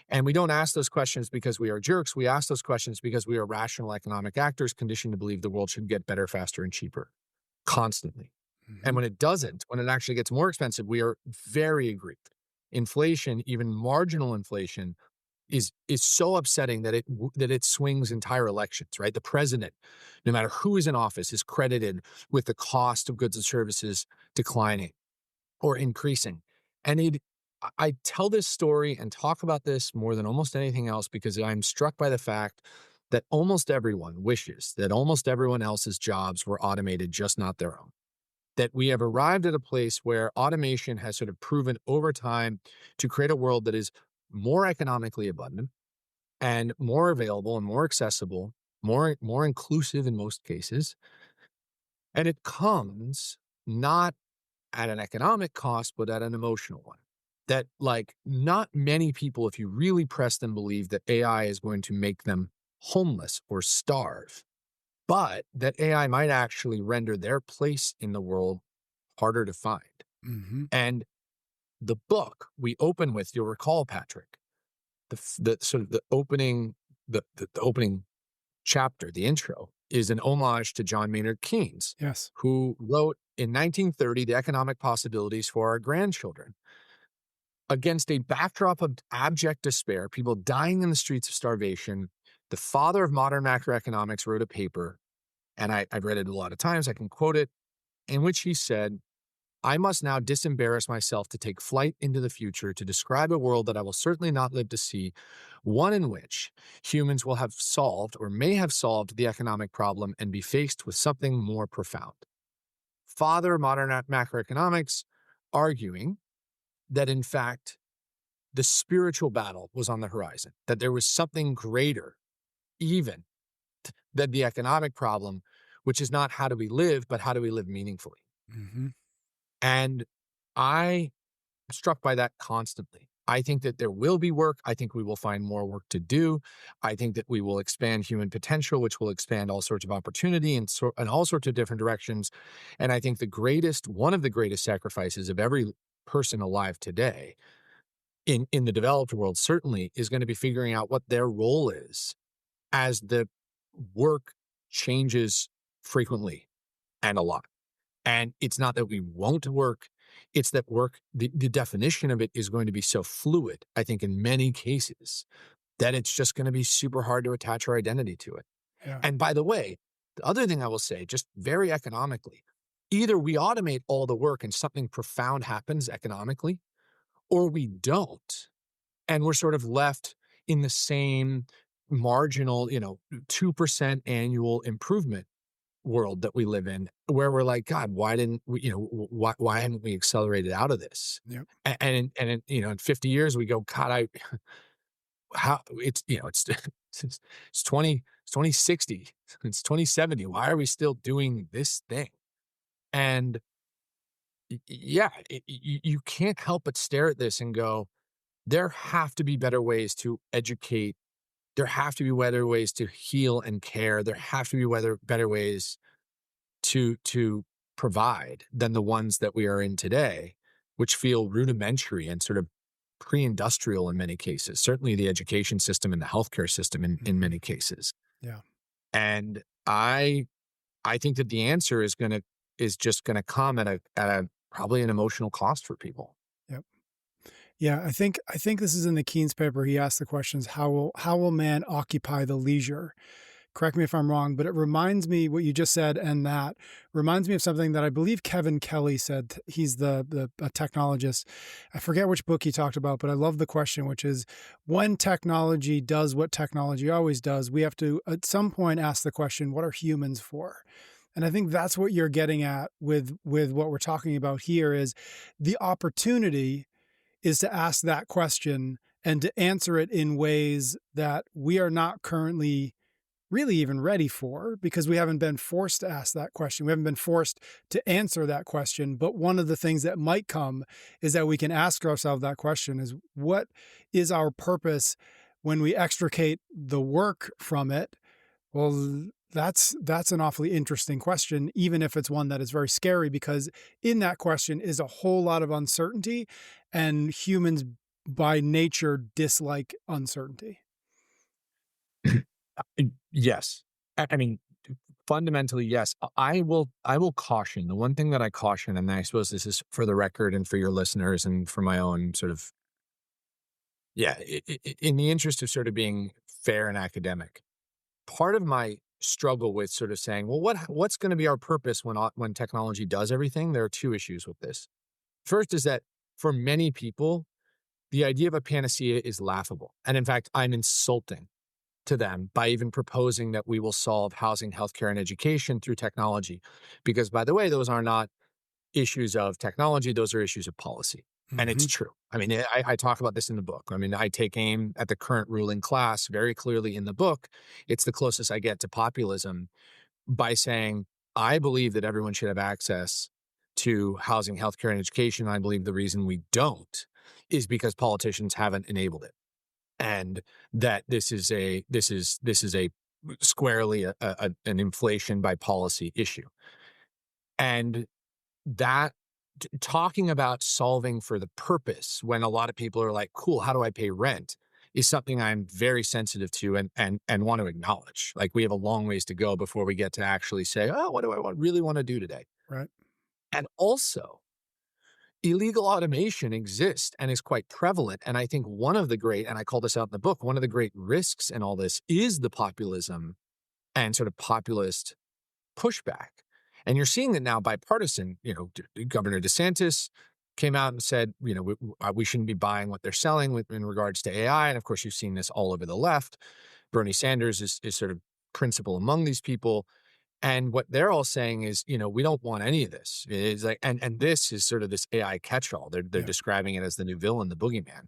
And we don't ask those questions because we are jerks. We ask those questions because we are rational economic actors conditioned to believe the world should get better, faster, and cheaper constantly. And Mhm. when it doesn't, when it actually gets more expensive, we are very aggrieved. Inflation, even marginal inflation, is so upsetting that it swings entire elections, right? The president, no matter who is in office, is credited with the cost of goods and services declining or increasing. And I tell this story and talk about this more than almost anything else because I'm struck by the fact that almost everyone wishes that almost everyone else's jobs were automated, just not their own. That we have arrived at a place where automation has sort of proven over time to create a world that is more economically abundant and more available and more accessible, more inclusive in most cases. And it comes not at an economic cost, but at an emotional one. That, like, not many people, if you really press them, believe that AI is going to make them homeless or starve, but that AI might actually render their place in the world harder to find. Hmm. And the book we open with, you'll recall, Patrick, the sort of the opening chapter, the intro, is an homage to John Maynard Keynes, Yes. who wrote in 1930 The Economic Possibilities for Our Grandchildren. Against a backdrop of abject despair, people dying in the streets of starvation, the father of modern macroeconomics wrote a paper, and I've read it a lot of times, I can quote it, in which he said, I must now disembarrass myself to take flight into the future to describe a world that I will certainly not live to see, one in which humans will have solved or may have solved the economic problem and be faced with something more profound. Father of modern macroeconomics, arguing that in fact the spiritual battle was on the horizon, that there was something greater even than the economic problem, which is not how do we live, but how do we live meaningfully. Hmm. And I am struck by that constantly. I think that there will be work. I think we will find more work to do. I think that we will expand human potential, which will expand all sorts of opportunity and all sorts of different directions. And I think one of the greatest sacrifices of every person alive today in the developed world certainly is going to be figuring out what their role is as the work changes frequently and a lot. And it's not that we won't work, it's that work, the definition of it is going to be so fluid, I think, in many cases, that it's just going to be super hard to attach our identity to it. Yeah. And by the way, the other thing I will say, just very economically, either we automate all the work and something profound happens economically, or we don't. And we're sort of left in the same marginal, 2% annual improvement world that we live in, where we're like, God, why didn't we, why haven't we accelerated out of this? Yep. In 50 years, we go, God, how it's, it's 2060, it's 2070. Why are we still doing this thing? And yeah, you can't help but stare at this and go, there have to be better ways to educate. There have to be better ways to heal and care. There have to be better ways to provide than the ones that we are in today, which feel rudimentary and sort of pre-industrial in many cases, certainly the education system and the healthcare system in Hmm. many cases. Yeah. And I think that the answer is just gonna come at a probably an emotional cost for people. Yep. Yeah, I think this is in the Keynes paper. He asked the questions, how will man occupy the leisure? Correct me if I'm wrong, but it reminds me what you just said, and that reminds me of something that I believe Kevin Kelly said. He's the a technologist. I forget which book he talked about, but I love the question, which is when technology does what technology always does, we have to at some point ask the question, what are humans for? And I think that's what you're getting at with what we're talking about here is the opportunity is to ask that question and to answer it in ways that we are not currently really even ready for because we haven't been forced to ask that question. We haven't been forced to answer that question. But one of the things that might come is that we can ask ourselves that question is what is our purpose when we extricate the work from it? Well, that's an awfully interesting question, even if it's one that is very scary, because in that question is a whole lot of uncertainty, and humans by nature dislike uncertainty. Yes. I mean, fundamentally, yes. I will caution. The one thing that I caution, and I suppose this is for the record and for your listeners and for my own sort of, Yeah, in the interest of sort of being fair and academic, part of my struggle with sort of saying, well, what's going to be our purpose when technology does everything? There are two issues with this. First is that for many people, the idea of a panacea is laughable, and in fact, I'm insulting to them by even proposing that we will solve housing, healthcare, and education through technology, because by the way, those are not issues of technology; those are issues of policy. And it's Hmm. true. I mean, I talk about this in the book. I mean, I take aim at the current ruling class very clearly in the book. It's the closest I get to populism by saying, I believe that everyone should have access to housing, healthcare, and education. I believe the reason we don't is because politicians haven't enabled it. And that this is a squarely an inflation by policy issue. And that talking about solving for the purpose when a lot of people are like, cool, how do I pay rent? Is something I'm very sensitive to and want to acknowledge. Like we have a long ways to go before we get to actually say, oh, what do I really want to do today? Right. And also, illegal automation exists and is quite prevalent. And I think one of the great, and I call this out in the book, one of the great risks in all this is the populism and sort of populist pushback. And you're seeing that now bipartisan. Governor DeSantis came out and said, we shouldn't be buying what they're selling in regards to AI. And of course, you've seen this all over the left. Bernie Sanders is sort of principal among these people. And what they're all saying is, we don't want any of this. It's like, and this is sort of this AI catch-all. They're Yeah. describing it as the new villain, the boogeyman.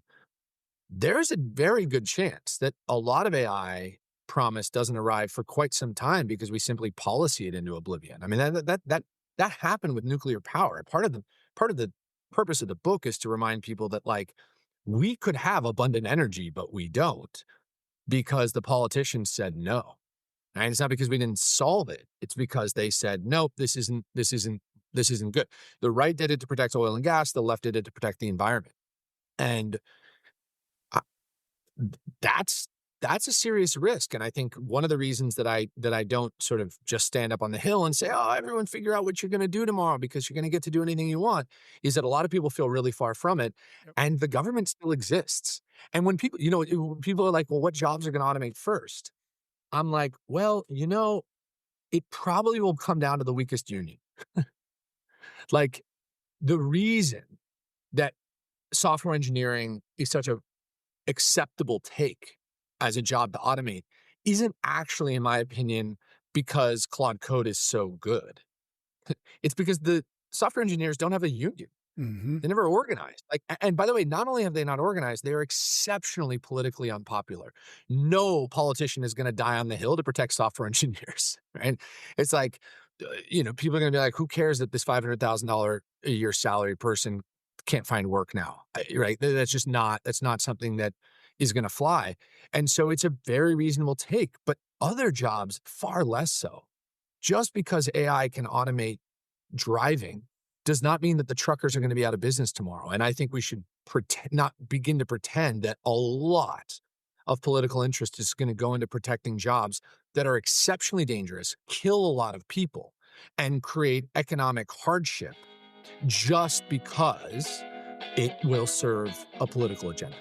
There's a very good chance that a lot of AI promise doesn't arrive for quite some time because we simply policy it into oblivion. I mean, that happened with nuclear power. Part of the purpose of the book is to remind people that like we could have abundant energy, but we don't because the politicians said no. And it's not because we didn't solve it. It's because they said, nope, this isn't good. The right did it to protect oil and gas. The left did it to protect the environment. And I, that's that's a serious risk. And I think one of the reasons that I don't sort of just stand up on the hill and say, oh, everyone figure out what you're going to do tomorrow because you're going to get to do anything you want, is that a lot of people feel really far from it. Yep. And the government still exists. And when people, when people are like, well, what jobs are going to automate first? I'm like, well, it probably will come down to the weakest union. Like the reason that software engineering is such a acceptable take as a job to automate isn't actually, in my opinion, because Claude Code is so good. It's because the software engineers don't have a union. Hmm. They never organized. Like, and by the way, not only have they not organized, they are exceptionally politically unpopular. No politician is going to die on the hill to protect software engineers, right? It's like, people are going to be like, who cares that this $500,000 a year salary person can't find work now, right? That's not something that is going to fly. And so it's a very reasonable take, but other jobs far less so. Just because AI can automate driving does not mean that the truckers are going to be out of business tomorrow. And I think we should not begin to pretend that a lot of political interest is going to go into protecting jobs that are exceptionally dangerous, kill a lot of people, and create economic hardship just because it will serve a political agenda.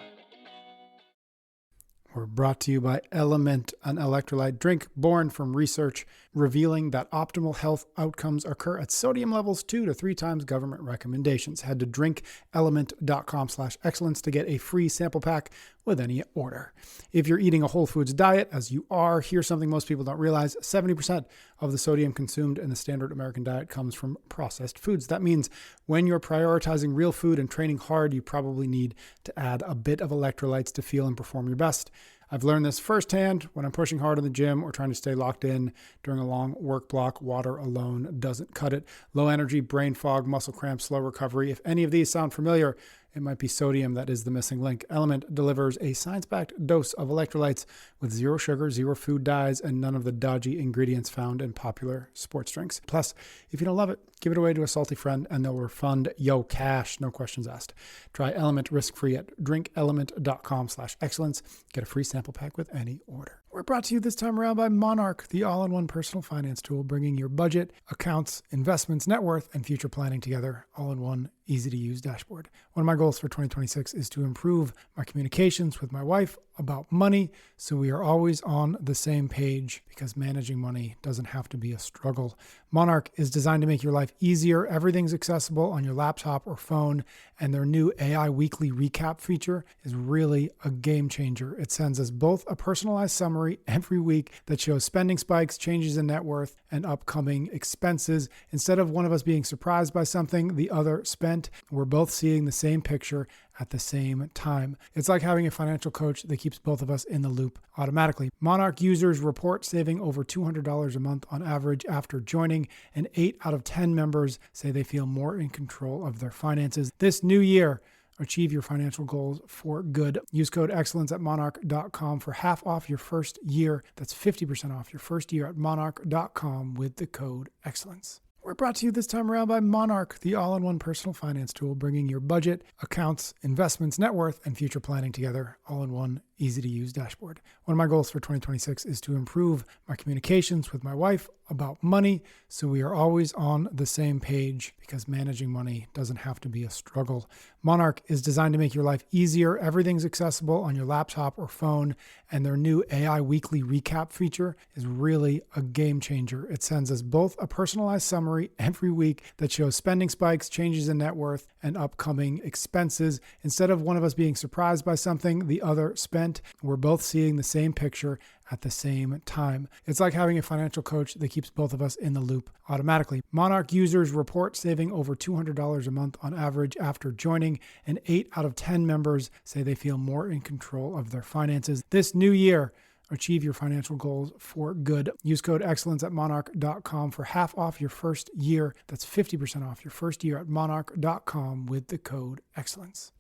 We're brought to you by Element, an electrolyte drink born from research revealing that optimal health outcomes occur at sodium levels 2 to 3 times government recommendations. Head to drinkelement.com/excellence to get a free sample pack with any order. If you're eating a whole foods diet, as you are, here's something most people don't realize. 70% of the sodium consumed in the standard American diet comes from processed foods. That means when you're prioritizing real food and training hard, you probably need to add a bit of electrolytes to feel and perform your best. I've learned this firsthand when I'm pushing hard in the gym or trying to stay locked in during a long work block. Water alone doesn't cut it. Low energy, brain fog, muscle cramps, slow recovery. If any of these sound familiar, it might be sodium that is the missing link. Element delivers a science-backed dose of electrolytes with zero sugar, zero food dyes, and none of the dodgy ingredients found in popular sports drinks. Plus, if you don't love it, give it away to a salty friend and they'll refund yo cash, no questions asked. Try Element risk-free at drinkelement.com/excellence. Get a free sample pack with any order. We're brought to you this time around by Monarch, the all-in-one personal finance tool, bringing your budget, accounts, investments, net worth, and future planning together all in one easy-to-use dashboard. One of my goals for 2026 is to improve my communications with my wife about money so we are always on the same page, because managing money doesn't have to be a struggle. Monarch is designed to make your life easier. Everything's accessible on your laptop or phone, and their new AI weekly recap feature is really a game changer. It sends us both a personalized summary every week that shows spending spikes, changes in net worth, and upcoming expenses. Instead of one of us being surprised by something the other spent, we're both seeing the same picture at the same time. It's like having a financial coach that keeps both of us in the loop automatically. Monarch users report saving over $200 a month on average after joining, and 8 out of 10 members say they feel more in control of their finances. This new year, achieve your financial goals for good. Use code excellence at monarch.com for half off your first year. That's 50% off your first year at monarch.com with the code excellence. We're brought to you this time around by Monarch, the all-in-one personal finance tool, bringing your budget, accounts, investments, net worth, and future planning together all in one easy-to-use dashboard. One of my goals for 2026 is to improve my communications with my wife about money so we are always on the same page, because managing money doesn't have to be a struggle. Monarch is designed to make your life easier. Everything's accessible on your laptop or phone, and their new AI weekly recap feature is really a game changer. It sends us both a personalized summary every week that shows spending spikes, changes in net worth, and upcoming expenses. Instead of one of us being surprised by something the other spent, we're both seeing the same picture at the same time. It's like having a financial coach that keeps both of us in the loop automatically. Monarch users report saving over $200 a month on average after joining, and 8 out of 10 members say they feel more in control of their finances. This new year, achieve your financial goals for good. Use code excellence at monarch.com for half off your first year. That's 50% off your first year at monarch.com with the code excellence.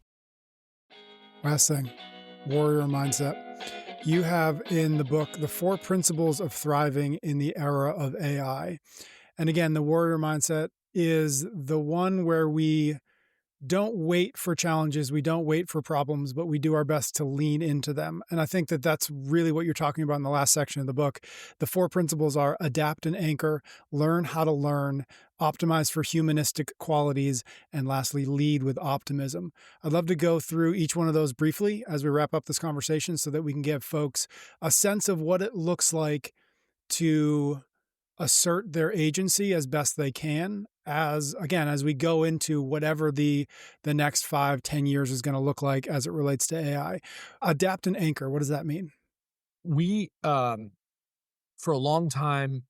Last thing, warrior mindset. You have in the book the 4 principles of thriving in the era of AI. And again, the warrior mindset is the one where we don't wait for challenges, we don't wait for problems, but we do our best to lean into them. And I think that that's really what you're talking about in the last section of the book. The 4 principles are adapt and anchor, learn how to learn, optimize for humanistic qualities, and lastly, lead with optimism. I'd love to go through each one of those briefly as we wrap up this conversation so that we can give folks a sense of what it looks like to assert their agency as best they can, as again, as we go into whatever the next 5-10 years is going to look like as it relates to AI. Adapt and anchor, what does that mean? We, for a long time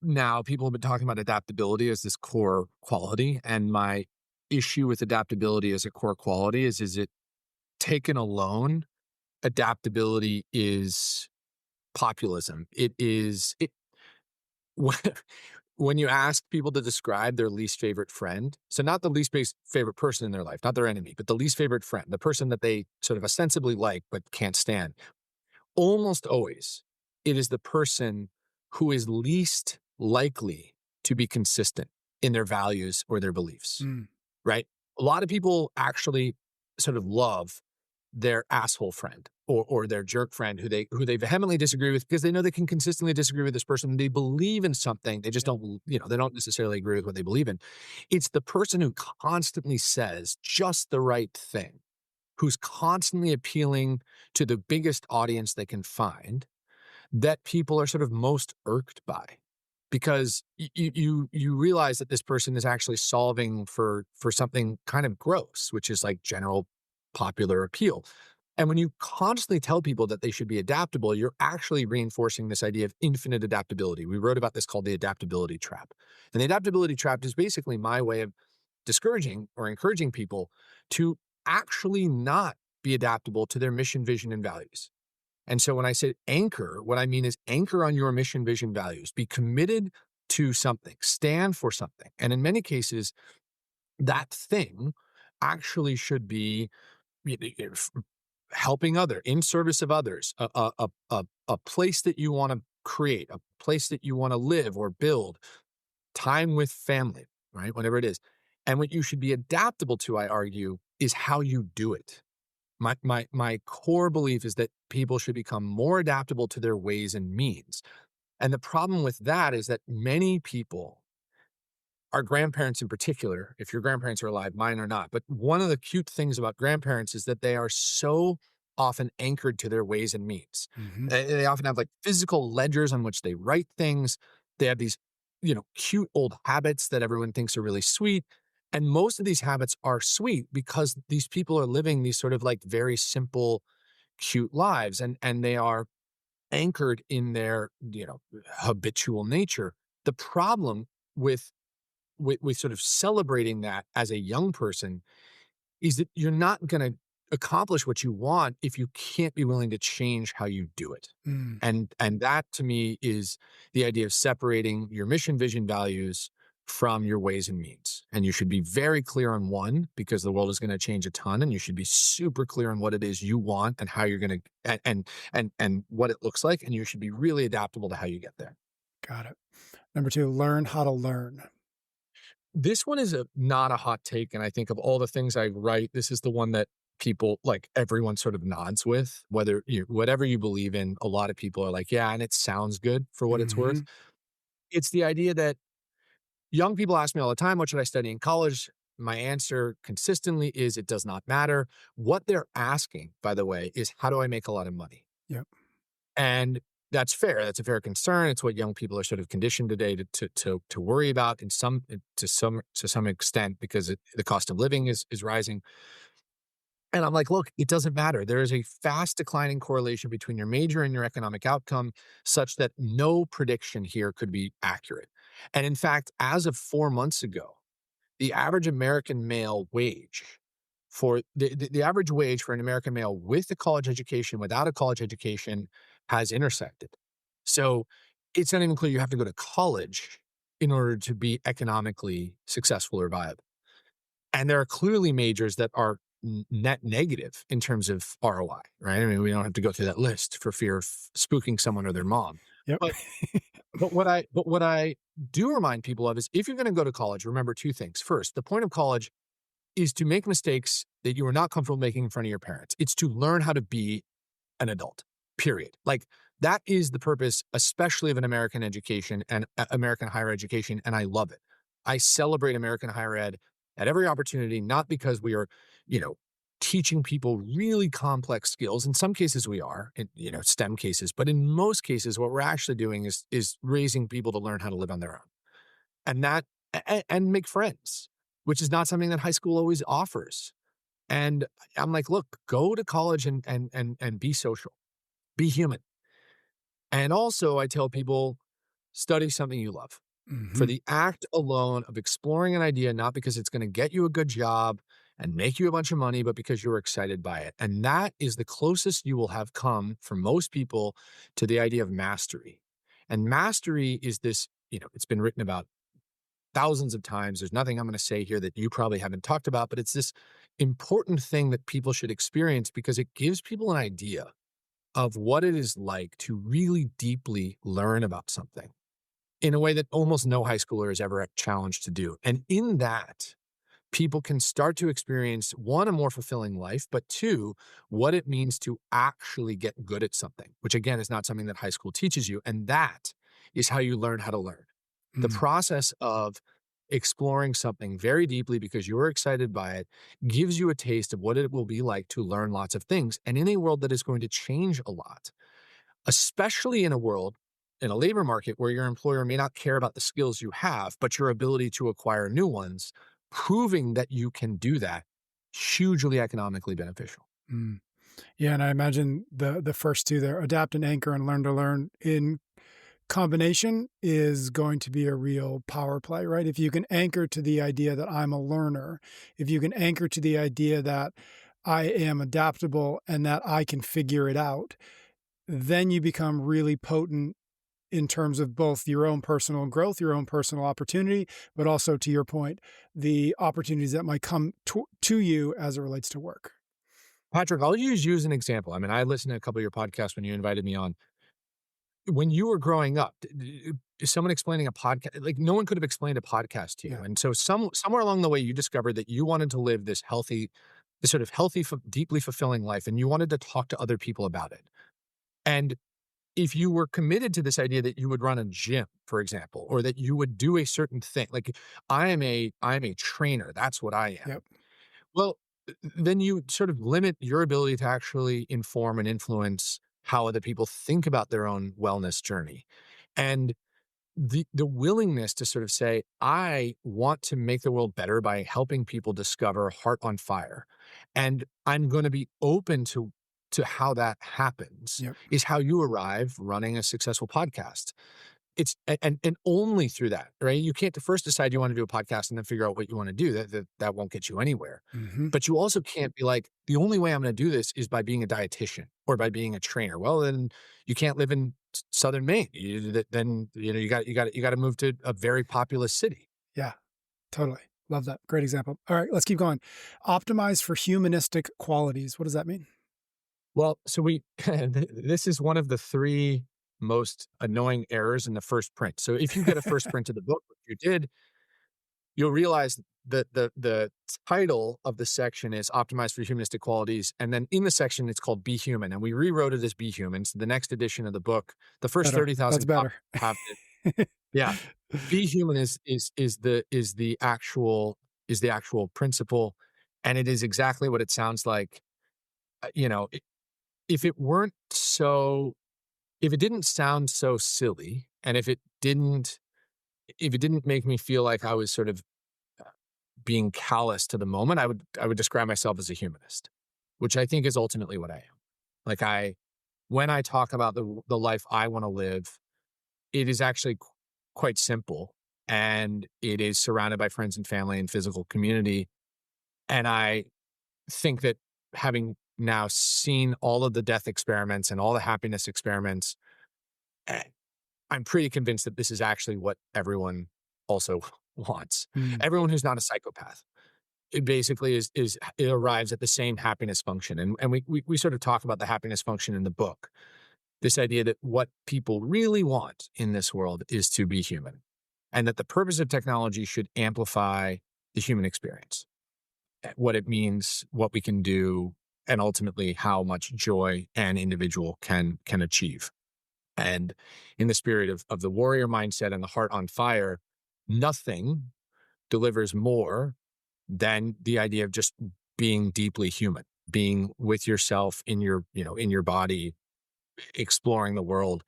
now, people have been talking about adaptability as this core quality. And my issue with adaptability as a core quality is it taken alone, adaptability is populism. When you ask people to describe their least favorite friend, so not the least favorite person in their life, not their enemy, but the least favorite friend, the person that they sort of ostensibly like but can't stand, almost always it is the person who is least likely to be consistent in their values or their beliefs, Mm, right? A lot of people actually sort of love their asshole friend or their jerk friend who they vehemently disagree with, because they know they can consistently disagree with this person. They believe in something. They just don't, they don't necessarily agree with what they believe in. It's the person who constantly says just the right thing, who's constantly appealing to the biggest audience they can find, that people are sort of most irked by, because you realize that this person is actually solving for something kind of gross, which is like general popular appeal. And when you constantly tell people that they should be adaptable, you're actually reinforcing this idea of infinite adaptability. We wrote about this called the adaptability trap. And the adaptability trap is basically my way of discouraging or encouraging people to actually not be adaptable to their mission, vision, and values. And so when I say anchor, what I mean is anchor on your mission, vision, values. Be committed to something, stand for something. And in many cases, that thing actually should be helping other, in service of others, a place that you want to create, a place that you want to live or build, time with family, right? Whatever it is. And what you should be adaptable to, I argue, is how you do it. My core belief is that people should become more adaptable to their ways and means. And the problem with that is that many people, our grandparents in particular, if your grandparents are alive, mine are not. But one of the cute things about grandparents is that they are so often anchored to their ways and means. Mhm. They often have like physical ledgers on which they write things. They have these, cute old habits that everyone thinks are really sweet. And most of these habits are sweet because these people are living these sort of like very simple, cute lives, and they are anchored in their, habitual nature. The problem with with sort of celebrating that as a young person is that you're not going to accomplish what you want if you can't be willing to change how you do it. Mm. And that to me is the idea of separating your mission, vision, values from your ways and means. And you should be very clear on one because the world is going to change a ton, and you should be super clear on what it is you want and how you're going to and what it looks like, and you should be really adaptable to how you get there. Got it. Number 2, learn how to learn. This one is not a hot take, and I think of all the things I write, this is the one that people like everyone sort of nods with, whether whatever you believe in, a lot of people are like, "Yeah, and it sounds good for what it's worth." Mhm. It's the idea that young people ask me all the time, "What should I study in college?" My answer consistently is it does not matter. What they're asking, by the way, is how do I make a lot of money? Yep. And that's fair. That's a fair concern. It's what young people are sort of conditioned today to worry about in some to some extent because the cost of living is rising. And I'm like, look, it doesn't matter. There is a fast declining correlation between your major and your economic outcome, such that no prediction here could be accurate. And in fact, as of 4 months ago, the average American male wage for the average wage for an American male with a college education, without a college education, has intersected. So it's not even clear you have to go to college in order to be economically successful or viable. And there are clearly majors that are net negative in terms of ROI, right? I mean, we don't have to go through that list for fear of spooking someone or their mom. Yep. But but what I do remind people of is if you're going to go to college, remember two things. First, the point of college is to make mistakes that you are not comfortable making in front of your parents. It's to learn how to be an adult, period. Like that is the purpose, especially of an American education and American higher education. And I love it. I celebrate American higher ed at every opportunity, not because we are, you know, teaching people really complex skills. In some cases we are, in, STEM cases, but in most cases, what we're actually doing is raising people to learn how to live on their own and and make friends, which is not something that high school always offers. And I'm like, look, go to college and be social, be human. And also I tell people, study something you love. For Mhm. the act alone of exploring an idea, not because it's going to get you a good job and make you a bunch of money, but because you're excited by it. And that is the closest you will have come for most people to the idea of mastery. And mastery is this, it's been written about thousands of times. There's nothing I'm going to say here that you probably haven't talked about, but it's this important thing that people should experience because it gives people an idea of what it is like to really deeply learn about something in a way that almost no high schooler is ever challenged to do. And in that, people can start to experience one, a more fulfilling life, but two, what it means to actually get good at something, which again is not something that high school teaches you. And that is how you learn how to learn. The Mm. process of exploring something very deeply because you're excited by it gives you a taste of what it will be like to learn lots of things. And in a world that is going to change a lot, especially in a world, in a labor market where your employer may not care about the skills you have, but your ability to acquire new ones, proving that you can do that, hugely economically beneficial. Mm. Yeah, and I imagine the first 2 there, adapt and anchor and learn to learn in combination is going to be a real power play, right? If you can anchor to the idea that I'm a learner, if you can anchor to the idea that I am adaptable and that I can figure it out, then you become really potent in terms of both your own personal growth, your own personal opportunity, but also to your point, the opportunities that might come to you as it relates to work. Patrick, I'll use you as an example. I mean, I listened to a couple of your podcasts when you invited me on. When you were growing up, is someone explaining a podcast, like no one could have explained a podcast to you. Yeah. And so somewhere along the way, you discovered that you wanted to live this healthy this sort of healthy, deeply fulfilling life, and you wanted to talk to other people about it. And if you were committed to this idea that you would run a gym, for example, or that you would do a certain thing, like I am a trainer, that's what I am. Yep. Well, then you sort of limit your ability to actually inform and influence how other people think about their own wellness journey. And the willingness to sort of say, I want to make the world better by helping people discover heart on fire. And I'm going to be open to how that happens Yep. is how you arrive running a successful podcast. It's and only through that, right? You can't first decide you wanna do a podcast and then figure out what you wanna do. That won't get you anywhere. Hmm. But you also can't be like, "The only way I'm gonna do this is by being a dietitian or by being a trainer." Well, then you can't live in Southern Maine. Then, you gotta move to a very populous city. Yeah. Totally. Love that. Great example. All right, let's keep going. Optimize for humanistic qualities. What does that mean? Well, so we this is one of the 3 most annoying errors in the first print. So if you get a first print of the book, which you did, you'll realize that the title of the section is "Optimized for Humanistic Qualities," and then in the section, it's called "Be Human," and we rewrote it as "Be Human." So the next edition of the book, the first Better. That's 30,000 copies better. have it. Yeah. "Be Human" is the actual principle, and it is exactly what it sounds like. You know, if it weren't so if it didn't sound so silly, and if it didn't make me feel like I was sort of being callous to the moment, I would describe myself as a humanist, which I think is ultimately what I am. Like when I talk about the life I want to live, it is actually quite simple, and it is surrounded by friends and family and physical community. And I think that having now seen all of the death experiments and all the happiness experiments, eh, I'm pretty convinced that this is actually what everyone also wants. Mm, Everyone who's not a psychopath. It basically it arrives at the same happiness function, and we sort of talk about the happiness function in the book. This idea that what people really want in this world is to be human, and that the purpose of technology should amplify the human experience, what it means, what we can do, and ultimately how much joy an individual can achieve. And in the spirit of the warrior mindset and the heart on fire, nothing delivers more than the idea of just being deeply human, being with yourself in your body, exploring the world.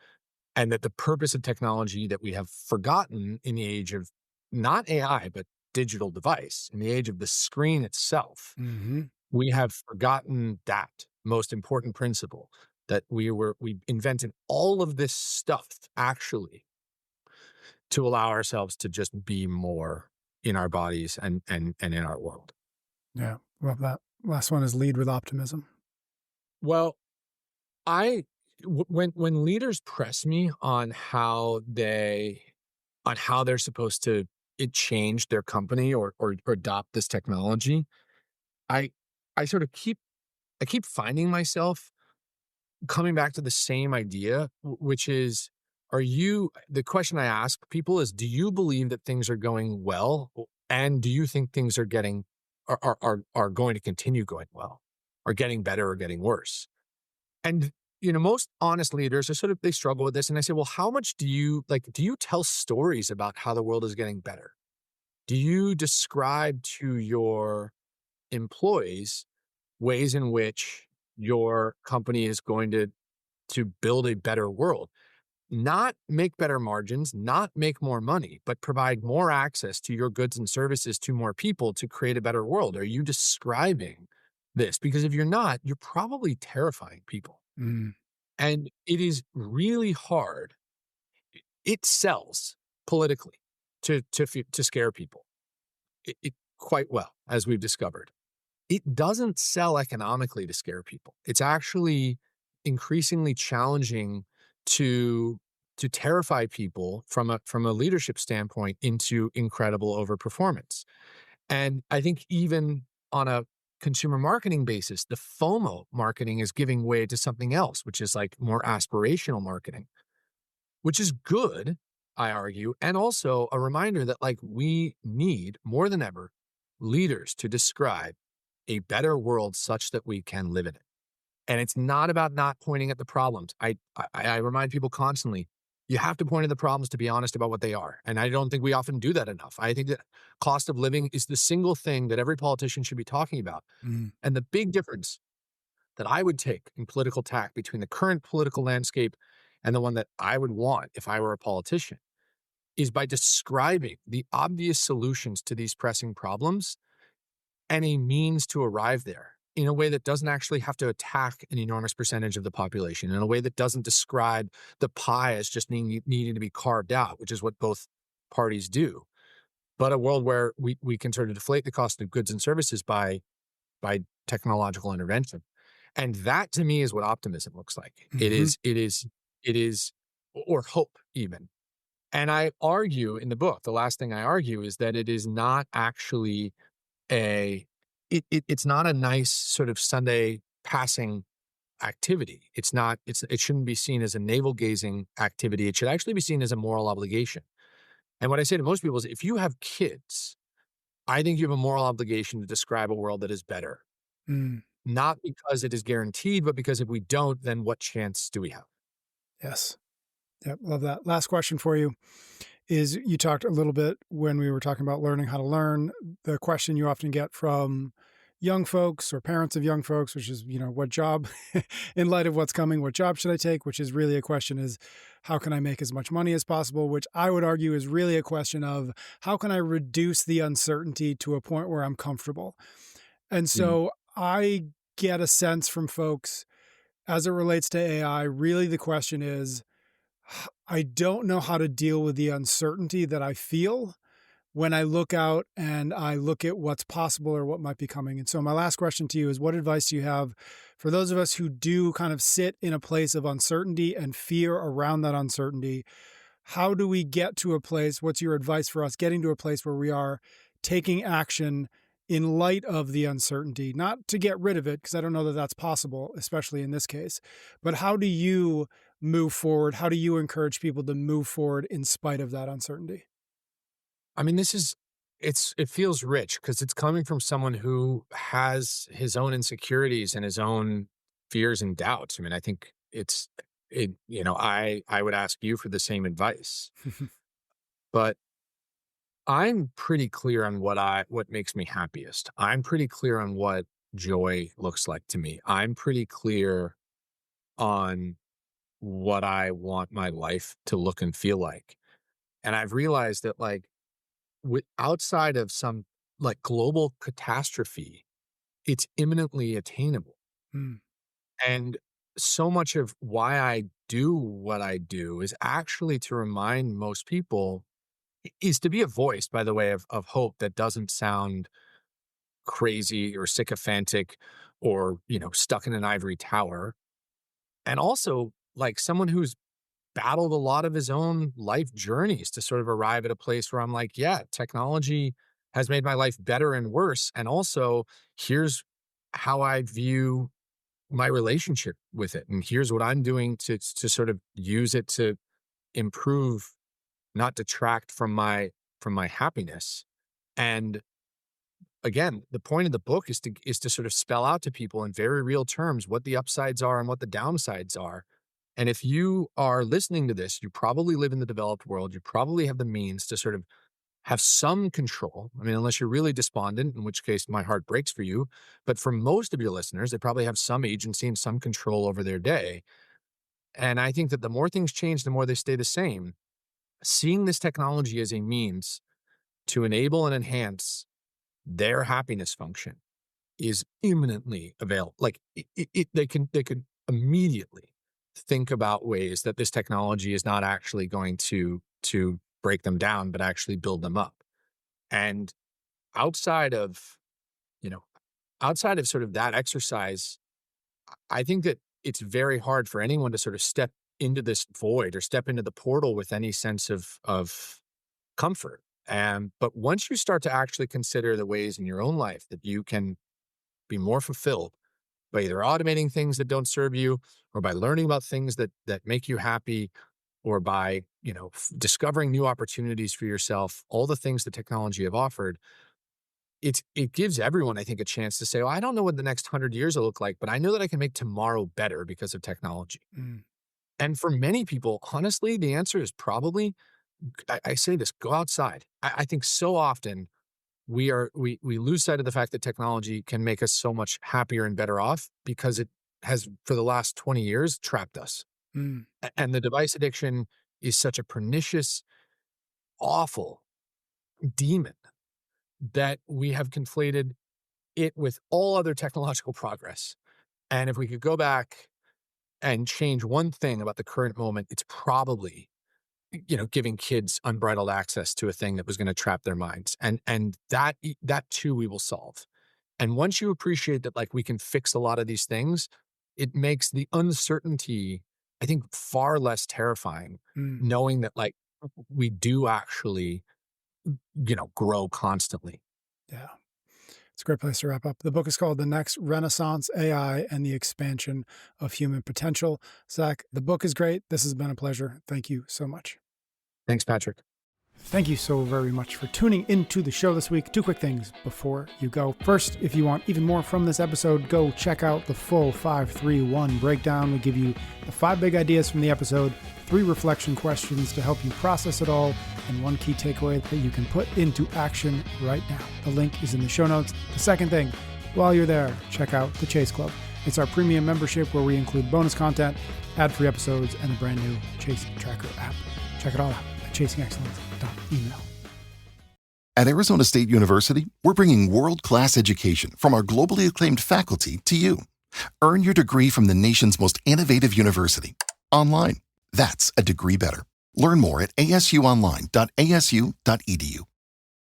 And that the purpose of technology that we have forgotten in the age of not AI, but digital device, in the age of the screen itself, mhm. we have forgotten that most important principle, that we invented all of this stuff actually to allow ourselves to just be more in our bodies and in our world. Yeah, love that. Last one is lead with optimism. Well, I when leaders press me on how they're supposed to change their company or adopt this technology, I I sort of keep finding myself coming back to the same idea, which is, the question I ask people is, do you believe that things are going well? And do you think things are going to continue going well, or getting better or getting worse? And, most honest leaders are they struggle with this. And I say, well, how much do you tell stories about how the world is getting better? Do you describe to your employees ways in which your company is going to build a better world, not make better margins, not make more money, but provide more access to your goods and services to more people to create a better world? Are you describing this? Because if you're not, you're probably terrifying people. Mm, And it is really hard. It sells politically to scare people quite well, as we've discovered. It doesn't sell economically to scare people. It's actually increasingly challenging to terrify people from a leadership standpoint into incredible overperformance. And I think even on a consumer marketing basis, the FOMO marketing is giving way to something else, which is like more aspirational marketing, which is good, I argue, and also a reminder that we need more than ever leaders to describe a better world such that we can live in it. And it's not about not pointing at the problems. I remind people constantly, you have to point at the problems to be honest about what they are. And I don't think we often do that enough. I think that cost of living is the single thing that every politician should be talking about. Mm, And the big difference that I would take in political tack between the current political landscape and the one that I would want if I were a politician is by describing the obvious solutions to these pressing problems and a means to arrive there in a way that doesn't actually have to attack an enormous percentage of the population, in a way that doesn't describe the pie as just needing to be carved out, which is what both parties do, but a world where we can sort of deflate the cost of goods and services by technological intervention. And that to me is what optimism looks like. mhm, It is, or hope even. And I argue in the book, the last thing I argue is that it is not actually a it's not a nice sort of Sunday passing activity. It shouldn't be seen as a navel gazing activity. It should actually be seen as a moral obligation. And what I say to most people is if you have kids, I think you have a moral obligation to describe a world that is better. mm, Not because it is guaranteed, but because if we don't, then what chance do we have? yes. Yep, love that. Last question for you is you talked a little bit when we were talking about learning how to learn. The question you often get from young folks or parents of young folks, which is, what job, in light of what's coming, what job should I take? Which is really a question is, how can I make as much money as possible? Which I would argue is really a question of how can I reduce the uncertainty to a point where I'm comfortable? And Mhm. so I get a sense from folks as it relates to AI, really the question is, I don't know how to deal with the uncertainty that I feel when I look out and I look at what's possible or what might be coming. And so, my last question to you is what advice do you have for those of us who do kind of sit in a place of uncertainty and fear around that uncertainty? How do we get to a place? What's your advice for us getting to a place where we are taking action in light of the uncertainty, not to get rid of it, because I don't know that that's possible, especially in this case, but how do you move forward? How do you encourage people to move forward in spite of that uncertainty? I mean, it feels rich because it's coming from someone who has his own insecurities and his own fears and doubts. I mean, I think I would ask you for the same advice, but I'm pretty clear on what makes me happiest. I'm pretty clear on what joy looks like to me. I'm pretty clear on what I want my life to look and feel like. And I've realized that outside of some like global catastrophe, it's imminently attainable. Mm, And so much of why I do what I do is actually to remind most people is to be a voice, by the way, of hope that doesn't sound crazy or sycophantic or, stuck in an ivory tower. And also like someone who's battled a lot of his own life journeys to sort of arrive at a place where I'm like, yeah, technology has made my life better and worse. And also, here's how I view my relationship with it. And here's what I'm doing to sort of use it to improve, not detract from my happiness. And again, the point of the book is to sort of spell out to people in very real terms what the upsides are and what the downsides are. And if you are listening to this, you probably live in the developed world. You probably have the means to sort of have some control. I mean, unless you're really despondent, in which case my heart breaks for you. But for most of your listeners, they probably have some agency and some control over their day. And I think that the more things change, the more they stay the same. Seeing this technology as a means to enable and enhance their happiness function is imminently available. Like they could immediately think about ways that this technology is not actually going to break them down, but actually build them up. And outside of, you know, outside of sort of that exercise, I think that it's very hard for anyone to sort of step into this void or step into the portal with any sense of comfort. And but once you start to actually consider the ways in your own life that you can be more fulfilled by either automating things that don't serve you or by learning about things that make you happy or by discovering new opportunities for yourself, all the things that technology have offered, it gives everyone, I think, a chance to say, "Well, I don't know what the next 100 years will look like, but I know that I can make tomorrow better because of technology." Mm, And for many people, honestly, the answer is probably, I say this, go outside. I think so often we lose sight of the fact that technology can make us so much happier and better off because it has, for the last 20 years, trapped us. mm, And the device addiction is such a pernicious, awful demon that we have conflated it with all other technological progress. And if we could go back and change one thing about the current moment, it's probably, giving kids unbridled access to a thing that was going to trap their minds. And that too we will solve. And once you appreciate that, like, we can fix a lot of these things, it makes the uncertainty, I think, far less terrifying, mm. knowing that, like, we do actually, grow constantly. Yeah. It's a great place to wrap up. The book is called The Next Renaissance: AI and the Expansion of Human Potential. Zach, the book is great. This has been a pleasure. Thank you so much. Thanks, Patrick. Thank you so very much for tuning into the show this week. Two quick things before you go. First, if you want even more from this episode, go check out the full 531 breakdown. We give you the 5 big ideas from the episode, 3 reflection questions to help you process it all, and 1 key takeaway that you can put into action right now. The link is in the show notes. The second thing, while you're there, check out the Chase Club. It's our premium membership where we include bonus content, ad-free episodes, and a brand new Chase Tracker app. Check it all out at chasingexcellence.email. At Arizona State University, we're bringing world-class education from our globally acclaimed faculty to you. Earn your degree from the nation's most innovative university, online. That's a degree better. Learn more at asuonline.asu.edu.